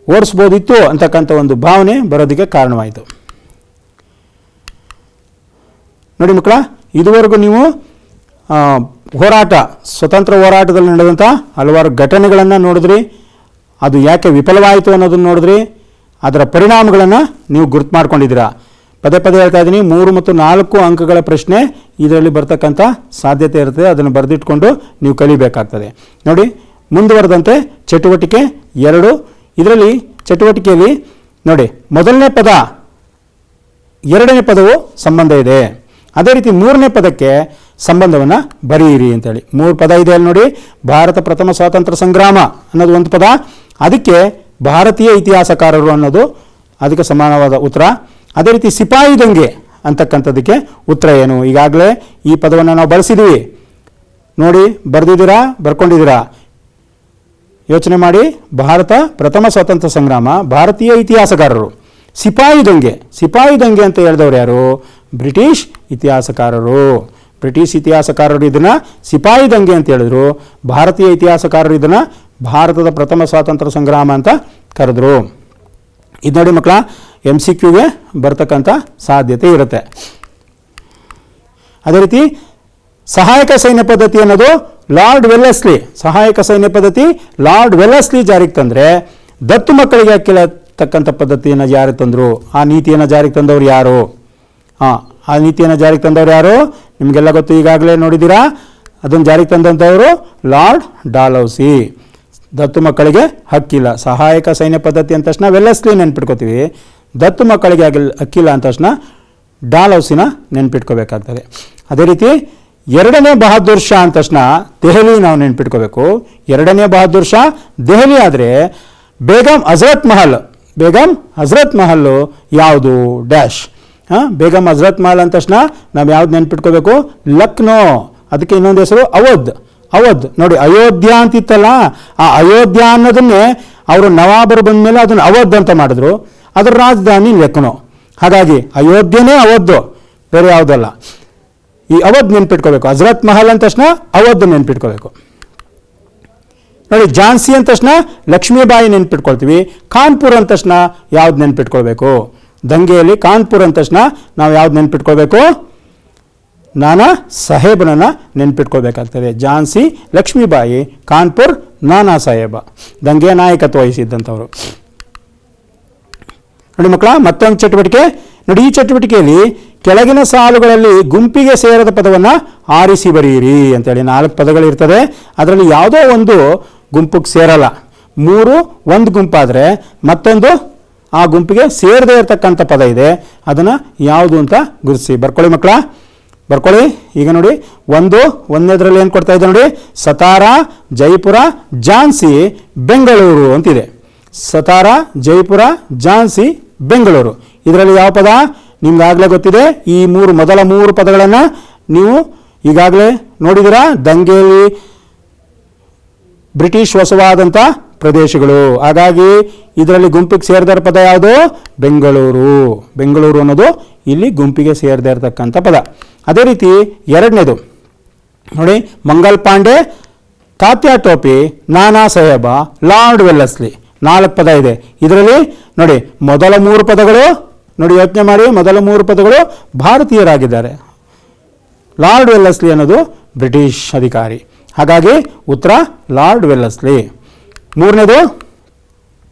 ಓಡಿಸ್ಬೋದಿತ್ತು ಅಂತಕ್ಕಂಥ ಒಂದು ಭಾವನೆ ಬರೋದಕ್ಕೆ ಕಾರಣವಾಯಿತು. ನೋಡಿ ಮಕ್ಕಳ, ಇದುವರೆಗೂ ನೀವು ಸ್ವತಂತ್ರ ಹೋರಾಟದಲ್ಲಿ ನಡೆದಂಥ ಹಲವಾರು ಘಟನೆಗಳನ್ನು ನೋಡಿದ್ರಿ. ಅದು ಯಾಕೆ ವಿಫಲವಾಯಿತು ಅನ್ನೋದನ್ನು ನೋಡಿದ್ರಿ. ಅದರ ಪರಿಣಾಮಗಳನ್ನು ನೀವು ಗುರುತು ಮಾಡ್ಕೊಂಡಿದ್ದೀರಾ. ಪದೇ ಹೇಳ್ತಾ ಇದ್ದೀನಿ, 3 ಮತ್ತು 4 ಅಂಕಗಳ ಪ್ರಶ್ನೆ ಇದರಲ್ಲಿ ಬರ್ತಕ್ಕಂಥ ಸಾಧ್ಯತೆ ಇರ್ತದೆ. ಅದನ್ನು ಬರೆದಿಟ್ಕೊಂಡು ನೀವು ಕಲಿಬೇಕಾಗ್ತದೆ. ನೋಡಿ, ಮುಂದುವರೆದಂತೆ ಚಟುವಟಿಕೆ 2. ಇದರಲ್ಲಿ ಚಟುವಟಿಕೆಯಲ್ಲಿ ನೋಡಿ, ಮೊದಲನೇ ಪದ 2ನೇ ಪದವು ಸಂಬಂಧ ಇದೆ. ಅದೇ ರೀತಿ 3ನೇ ಪದಕ್ಕೆ ಸಂಬಂಧವನ್ನು ಬರೆಯಿರಿ ಅಂತೇಳಿ 3 ಪದ ಇದೆ ಅಲ್ಲಿ ನೋಡಿ. ಭಾರತ ಪ್ರಥಮ ಸ್ವಾತಂತ್ರ್ಯ ಸಂಗ್ರಾಮ ಅನ್ನೋದು ಒಂದು ಪದ, ಅದಕ್ಕೆ ಭಾರತೀಯ ಇತಿಹಾಸಕಾರರು ಅನ್ನೋದು ಅದಕ್ಕೆ ಸಮಾನವಾದ ಉತ್ತರ. ಅದೇ ರೀತಿ ಸಿಪಾಯಿ ದಂಗೆ ಅಂತಕ್ಕಂಥದ್ದಕ್ಕೆ ಉತ್ತರ ಏನು? ಈಗಾಗಲೇ ಈ ಪದವನ್ನು ನಾವು ಬಳಸಿದ್ದೀವಿ ನೋಡಿ. ಬರ್ಕೊಂಡಿದ್ದೀರಾ? ಯೋಚನೆ ಮಾಡಿ. ಭಾರತ ಪ್ರಥಮ ಸ್ವಾತಂತ್ರ್ಯ ಸಂಗ್ರಾಮ, ಭಾರತೀಯ ಇತಿಹಾಸಕಾರರು. ಸಿಪಾಯಿ ದಂಗೆ ಅಂತ ಹೇಳಿದವರು ಯಾರು? ಬ್ರಿಟಿಷ್ ಇತಿಹಾಸಕಾರರು ಇದನ್ನು ಸಿಪಾಯಿ ದಂಗೆ ಅಂತ ಹೇಳಿದ್ರು. ಭಾರತೀಯ ಇತಿಹಾಸಕಾರರು ಇದನ್ನು ಭಾರತದ ಪ್ರಥಮ ಸ್ವಾತಂತ್ರ್ಯ ಸಂಗ್ರಾಮ ಅಂತ ಕರೆದ್ರು. ಇದು ನೋಡಿ ಮಕ್ಕಳ, MCQಗೆ ಬರ್ತಕ್ಕಂಥ ಸಾಧ್ಯತೆ ಇರುತ್ತೆ. ಅದೇ ರೀತಿ ಸಹಾಯಕ ಸೈನ್ಯ ಪದ್ಧತಿ ಅನ್ನೋದು ಸಹಾಯಕ ಸೈನ್ಯ ಪದ್ಧತಿ ಲಾರ್ಡ್ ವೆಲ್ಲೆಸ್ಲಿ ಜಾರಿಗೆ ತಂದರೆ ದತ್ತು ಮಕ್ಕಳಿಗೆ ಕೇಳತಕ್ಕಂಥ ಪದ್ಧತಿಯನ್ನು ಜಾರಿಗೆ ತಂದರು. ಆ ನೀತಿಯನ್ನು ಜಾರಿಗೆ ತಂದವರು ಯಾರು? ಆ ನೀತಿಯನ್ನು ಜಾರಿಗೆ ತಂದವರು ಯಾರು? ನಿಮಗೆಲ್ಲ ಗೊತ್ತು, ಈಗಾಗಲೇ ನೋಡಿದ್ದೀರಾ. ಅದನ್ನು ಜಾರಿಗೆ ತಂದಂಥವರು ಲಾರ್ಡ್ ಡಾಲೌಸಿ. ದತ್ತು ಮಕ್ಕಳಿಗೆ ಹಕ್ಕಿಲ್ಲ. ಸಹಾಯಕ ಸೈನ್ಯ ಪದ್ಧತಿ ಅಂದ ತಕ್ಷಣ ವೆಲ್ಲೆಸ್ಲಿ ನೆನ್ಪಿಟ್ಕೋತೀವಿ. ದತ್ತು ಮಕ್ಕಳಿಗೆ ಹಕ್ಕಿಲ್ಲ ಅಂದ ತಕ್ಷಣ ಡಾಲೌಸಿನ ನೆನ್ಪಿಟ್ಕೋಬೇಕಾಗ್ತದೆ. ಅದೇ ರೀತಿ 2ನೇ ಬಹದ್ದೂರ್ ಶಾ ಅಂದ ತಕ್ಷಣ ದೆಹಲಿ ನಾವು ನೆನ್ಪಿಟ್ಕೋಬೇಕು. 2ನೇ ಬಹದ್ದೂರ್ ಶಾ ದೆಹಲಿ ಆದರೆ ಬೇಗಂ ಹಜರತ್ ಮಹಲ್ ಯಾವುದು? ಡ್ಯಾಶ್. ಬೇಗಂ ಹಜರತ್ ಮಹಲ್ ಅಂದ ತಕ್ಷಣ ನಾವು ಯಾವ್ದು ನೆನ್ಪಿಟ್ಕೋಬೇಕು? ಲಕ್ನೋ. ಅದಕ್ಕೆ ಇನ್ನೊಂದು ಹೆಸರು ಅವಧ್. ನೋಡಿ, ಅಯೋಧ್ಯ ಅಂತಿತ್ತಲ್ಲ, ಆ ಅಯೋಧ್ಯ ಅನ್ನೋದನ್ನೇ ಅವರು ನವಾಬರು ಬಂದ ಮೇಲೆ ಅದನ್ನು ಅವಧ್ ಅಂತ ಮಾಡಿದ್ರು. ಅದರ ರಾಜಧಾನಿ ಲಕ್ನೋ. ಹಾಗಾಗಿ ಅಯೋಧ್ಯನೇ ಅವಧ್, ಬೇರೆ ಯಾವುದಲ್ಲ. ಈ ಅವಧ್ ನೆನ್ಪಿಟ್ಕೋಬೇಕು. ಹಜರತ್ ಮಹಲ್ ಅಂದ ತಕ್ಷಣ ಅವಧ್ ನೆನ್ಪಿಟ್ಕೋಬೇಕು. ನೋಡಿ, ಝಾನ್ಸಿ ಅಂದ ತಕ್ಷಣ ಲಕ್ಷ್ಮೀಬಾಯಿ ನೆನ್ಪಿಟ್ಕೊಳ್ತೀವಿ. ಕಾನ್ಪುರ್ ಅಂದ ತಕ್ಷಣ ಯಾವ್ದು ನೆನ್ಪಿಟ್ಕೊಳ್ಬೇಕು? ದಂಗೆಯಲ್ಲಿ ಕಾನ್ಪುರ್ ಅಂದ ತಕ್ಷಣ ನಾವು ಯಾವ್ದು ನೆನ್ಪಿಟ್ಕೊಳ್ಬೇಕು? ನಾನಾ ಸಾಹೇಬನನ್ನ ನೆನ್ಪಿಟ್ಕೊಳ್ಬೇಕಾಗ್ತದೆ. ಝಾನ್ಸಿ ಲಕ್ಷ್ಮೀಬಾಯಿ, ಕಾನ್ಪುರ್ ನಾನಾ ಸಾಹೇಬ, ದಂಗೆ ನಾಯಕತ್ವ ವಹಿಸಿದ್ದಂಥವ್ರು. ನೋಡಿ ಮಕ್ಕಳ, ಮತ್ತೊಂದು ಚಟುವಟಿಕೆ ನೋಡಿ. ಈ ಚಟುವಟಿಕೆಯಲ್ಲಿ ಕೆಳಗಿನ ಸಾಲುಗಳಲ್ಲಿ ಗುಂಪಿಗೆ ಸೇರದ ಪದವನ್ನು ಆರಿಸಿ ಬರೆಯಿರಿ ಅಂತೇಳಿ 4 ಪದಗಳಿರ್ತದೆ. ಅದರಲ್ಲಿ ಯಾವುದೋ ಒಂದು ಗುಂಪಿಗೆ ಸೇರಲ್ಲ. 3 ಒಂದು ಗುಂಪಾದರೆ ಮತ್ತೊಂದು ಆ ಗುಂಪಿಗೆ ಸೇರದೇ ಇರತಕ್ಕಂಥ ಪದ ಇದೆ, ಅದನ್ನು ಯಾವುದು ಅಂತ ಗುರುತಿಸಿ. ಬರ್ಕೊಳ್ಳಿ ಮಕ್ಕಳ, ಬರ್ಕೊಳ್ಳಿ. ಈಗ ನೋಡಿ, ಒಂದನೇದ್ರಲ್ಲಿ ಏನು ಕೊಡ್ತಾ ಇದೆ ನೋಡಿ, ಸತಾರಾ, ಜೈಪುರ, ಝಾನ್ಸಿ, ಬೆಂಗಳೂರು ಅಂತಿದೆ. ಸತಾರಾ, ಜೈಪುರ, ಝಾನ್ಸಿ, ಬೆಂಗಳೂರು. ಇದರಲ್ಲಿ ಯಾವ ಪದ ನಿಮ್ಗಾಗಲೇ ಗೊತ್ತಿದೆ. ಈ ಮೊದಲ ಮೂರು ಪದಗಳನ್ನು ನೀವು ಈಗಾಗಲೇ ನೋಡಿದಿರಾ. ದಂಗೆಯಲ್ಲಿ ಬ್ರಿಟಿಷ್ ವಶವಾದಂಥ ಪ್ರದೇಶಗಳು. ಹಾಗಾಗಿ ಇದರಲ್ಲಿ ಗುಂಪಿಗೆ ಸೇರಿದ ಪದ ಯಾವುದು? ಬೆಂಗಳೂರು. ಬೆಂಗಳೂರು ಅನ್ನೋದು ಇಲ್ಲಿ ಗುಂಪಿಗೆ ಸೇರದೇ ಇರತಕ್ಕಂಥ ಪದ. ಅದೇ ರೀತಿ ಎರಡನೇದು ನೋಡಿ, ಮಂಗಲ್ ಪಾಂಡೆ, ತಾತ್ಯಾ ಟೋಪಿ, ನಾನಾ ಸಾಹೇಬ, ಲಾರ್ಡ್ ವೆಲ್ಲೆಸ್ಲಿ. 4 ಪದ ಇದೆ. ಇದರಲ್ಲಿ ನೋಡಿ, ಮೊದಲ 3 ಪದಗಳು ನೋಡಿ, ಯೋಚನೆ ಮಾಡಿ, ಮೊದಲ 3 ಪದಗಳು ಭಾರತೀಯರಾಗಿದ್ದಾರೆ. ಲಾರ್ಡ್ ವೆಲ್ಲೆಸ್ಲಿ ಅನ್ನೋದು ಬ್ರಿಟಿಷ್ ಅಧಿಕಾರಿ. ಹಾಗಾಗಿ ಉತ್ತರ ಲಾರ್ಡ್ ವೆಲ್ಲೆಸ್ಲಿ. ಮೂರನೇದು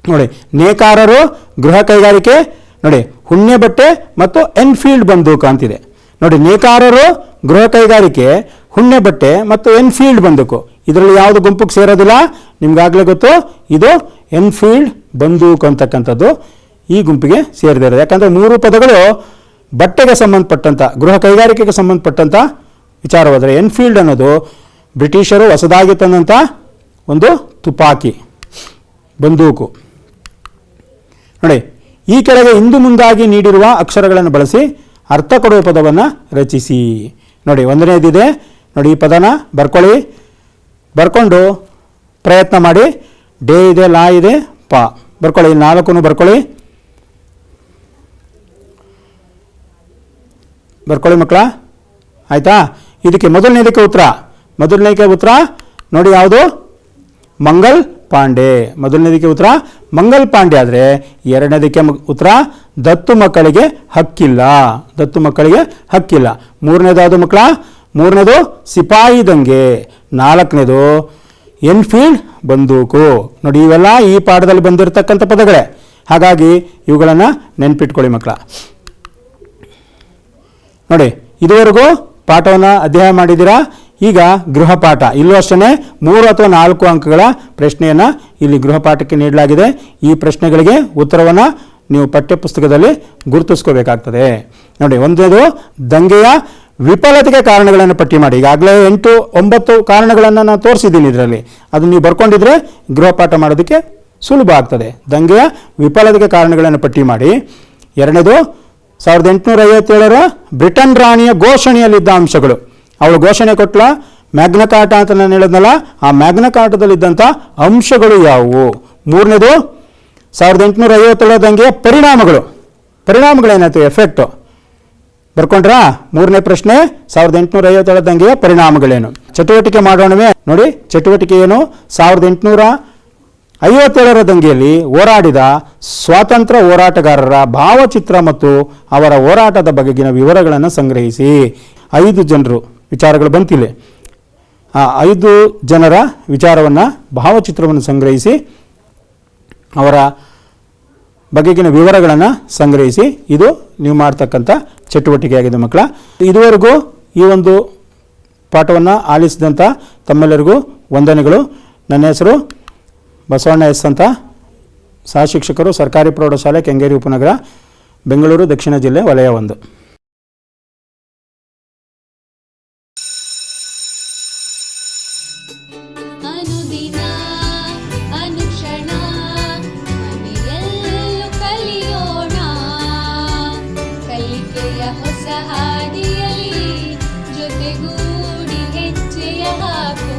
ನೋಡಿ, ನೇಕಾರರು, ಗೃಹ ಕೈಗಾರಿಕೆ ನೋಡಿ, ಹುಣ್ಣೆ ಬಟ್ಟೆ ಮತ್ತು ಎನ್ಫೀಲ್ಡ್ ಬಂದೂಕು ಅಂತಿದೆ. ನೋಡಿ, ನೇಕಾರರು, ಗೃಹ ಕೈಗಾರಿಕೆ, ಹುಣ್ಣೆ ಬಟ್ಟೆ ಮತ್ತು ಎನ್ಫೀಲ್ಡ್ ಬಂದೂಕು. ಇದರಲ್ಲಿ ಯಾವುದು ಗುಂಪಿಗೆ ಸೇರೋದಿಲ್ಲ, ನಿಮ್ಗಾಗಲೇ ಗೊತ್ತು. ಇದು ಎನ್ಫೀಲ್ಡ್ ಬಂದೂಕು ಅಂತಕ್ಕಂಥದ್ದು ಈ ಗುಂಪಿಗೆ ಸೇರಿದೆ. ಯಾಕಂದರೆ 3 ಪದಗಳು ಬಟ್ಟೆಗೆ ಸಂಬಂಧಪಟ್ಟಂಥ, ಗೃಹ ಕೈಗಾರಿಕೆಗೆ ಸಂಬಂಧಪಟ್ಟಂಥ ವಿಚಾರವಾದರೆ, ಎನ್ಫೀಲ್ಡ್ ಅನ್ನೋದು ಬ್ರಿಟಿಷರು ಹೊಸದಾಗಿ ತಂದಂಥ ಒಂದು ತುಪಾಕಿ ಬಂದೂಕು. ನೋಡಿ, ಈ ಕೆಳಗೆ ಹಿಂದು ಮುಂದಾಗಿ ನೀಡಿರುವ ಅಕ್ಷರಗಳನ್ನು ಬಳಸಿ ಅರ್ಥ ಕೊಡುವ ಪದವನ್ನು ರಚಿಸಿ. ನೋಡಿ, ಒಂದನೇದಿದೆ ನೋಡಿ, ಈ ಪದನ ಬರ್ಕೊಳ್ಳಿ. ಬರ್ಕೊಂಡು ಪ್ರಯತ್ನ ಮಾಡಿ. ಡೇ ಇದೆ, ಲಾ ಇದೆ, ಪ ಬರ್ಕೊಳ್ಳಿ. 4 ಬರ್ಕೊಳ್ಳಿ. ಬರ್ಕೊಳ್ಳಿ ಮಕ್ಕಳ, ಆಯಿತಾ? ಇದಕ್ಕೆ ಮೊದಲನೇದಕ್ಕೆ ಉತ್ತರ ನೋಡಿ, ಯಾವುದು? ಮಂಗಲ್ ಪಾಂಡೆ. ಮೊದಲನೇದಕ್ಕೆ ಉತ್ತರ ಮಂಗಲ್ ಪಾಂಡೆ. ಆದರೆ ಎರಡನೇದಕ್ಕೆ ಉತ್ತರ ದತ್ತು ಮಕ್ಕಳಿಗೆ ಹಕ್ಕಿಲ್ಲ. ದತ್ತು ಮಕ್ಕಳಿಗೆ ಹಕ್ಕಿಲ್ಲ. ಮೂರನೇದು ಯಾವುದು ಮಕ್ಕಳ? ಮೂರನೇದು ಸಿಪಾಯಿ ದಂಗೆ. 4ನೇದು ಎನ್ಫೀಲ್ಡ್ ಬಂದೂಕು. ನೋಡಿ, ಇವೆಲ್ಲ ಈ ಪಾಠದಲ್ಲಿ ಬಂದಿರತಕ್ಕಂಥ ಪದಗಳೇ. ಹಾಗಾಗಿ ಇವುಗಳನ್ನು ನೆನ್ಪಿಟ್ಕೊಳ್ಳಿ ಮಕ್ಕಳ. ನೋಡಿ, ಇದುವರೆಗೂ ಪಾಠವನ್ನು ಅಧ್ಯಯನ ಮಾಡಿದ್ದೀರಾ. ಈಗ ಗೃಹಪಾಠ. ಇಲ್ಲೂ ಅಷ್ಟೇ 3 ಅಥವಾ 4 ಅಂಕಗಳ ಪ್ರಶ್ನೆಯನ್ನು ಇಲ್ಲಿ ಗೃಹಪಾಠಕ್ಕೆ ನೀಡಲಾಗಿದೆ. ಈ ಪ್ರಶ್ನೆಗಳಿಗೆ ಉತ್ತರವನ್ನು ನೀವು ಪಠ್ಯಪುಸ್ತಕದಲ್ಲಿ ಗುರುತಿಸ್ಕೋಬೇಕಾಗ್ತದೆ. ನೋಡಿ, ಒಂದನೇದು ದಂಗೆಯ ವಿಫಲತೆಗೆ ಕಾರಣಗಳನ್ನು ಪಟ್ಟಿ ಮಾಡಿ. ಈಗಾಗಲೇ 8-9 ಕಾರಣಗಳನ್ನು ನಾನು ತೋರಿಸಿದ್ದೀನಿ ಇದರಲ್ಲಿ. ಅದು ನೀವು ಬರ್ಕೊಂಡಿದ್ರೆ ಗೃಹಪಾಠ ಮಾಡೋದಕ್ಕೆ ಸುಲಭ ಆಗ್ತದೆ. ದಂಗೆಯ ವಿಫಲತೆಗೆ ಕಾರಣಗಳನ್ನು ಪಟ್ಟಿ ಮಾಡಿ. ಎರಡನೇದು 1857 ಬ್ರಿಟನ್ ರಾಣಿಯ ಘೋಷಣೆಯಲ್ಲಿದ್ದ ಅಂಶಗಳು. ಅವಳು ಘೋಷಣೆ ಕೊಟ್ಲ, ಮ್ಯಾಗ್ನಾ ಕಾರ್ಟಾ ಅಂತ ನಾನು ಹೇಳಿದ್ನಲ್ಲ, ಆ ಮ್ಯಾಗ್ನಾ ಕಾರ್ಟಾದಲ್ಲಿದ್ದಂಥ ಅಂಶಗಳು ಯಾವುವು. ಮೂರನೇದು 1857 ದಂಗೆಯ ಪರಿಣಾಮಗಳೇನಾಯ್ತು, ಎಫೆಕ್ಟು. ಬರ್ಕೊಂಡ್ರಾ? ಮೂರನೇ ಪ್ರಶ್ನೆ 1857 ದಂಗೆಯ ಪರಿಣಾಮಗಳೇನು. ಚಟುವಟಿಕೆ ಮಾಡೋಣವೇ. ನೋಡಿ, ಚಟುವಟಿಕೆ ಏನು? 1857 ದಂಗೆಯಲ್ಲಿ ಹೋರಾಡಿದ ಸ್ವಾತಂತ್ರ್ಯ ಹೋರಾಟಗಾರರ ಭಾವಚಿತ್ರ ಮತ್ತು ಅವರ ಹೋರಾಟದ ಬಗೆಗಿನ ವಿವರಗಳನ್ನು ಸಂಗ್ರಹಿಸಿ. 5 ಜನರು ವಿಚಾರಗಳು ಬಂತಿಲ್ಲ. ಆ 5 ಜನರ ವಿಚಾರವನ್ನು, ಭಾವಚಿತ್ರವನ್ನು ಸಂಗ್ರಹಿಸಿ ಅವರ ಬಗೆಗಿನ ವಿವರಗಳನ್ನು ಸಂಗ್ರಹಿಸಿ. ಇದು ನೀವು ಮಾಡ್ತಕ್ಕಂಥ ಚಟುವಟಿಕೆಯಾಗಿದೆ ಮಕ್ಕಳ. ಇದುವರೆಗೂ ಈ ಒಂದು ಪಾಠವನ್ನು ಆಲಿಸಿದಂಥ ತಮ್ಮೆಲ್ಲರಿಗೂ ವಂದನೆಗಳು. ನನ್ನ ಹೆಸರು ಬಸವಣ್ಣ ಎಸ್ ಅಂತ, ಸಹ ಶಿಕ್ಷಕರು, ಸರ್ಕಾರಿ ಪ್ರೌಢಶಾಲೆ, ಕೆಂಗೇರಿ ಉಪನಗರ, ಬೆಂಗಳೂರು ದಕ್ಷಿಣ ಜಿಲ್ಲೆ, ವಲಯ 1. ಅನುದಿನ ಅನುಕ್ಷಣ ಮನೆಯಲ್ಲೂ ಕಲಿಯೋಣ, ಕಲಿಕೆಯ ಹೊಸ ಹಾದಿಯಲ್ಲಿ ಜೊತೆಗೂಡಿ ಹೆಜ್ಜೆಯ ಹಾಕೋಣ.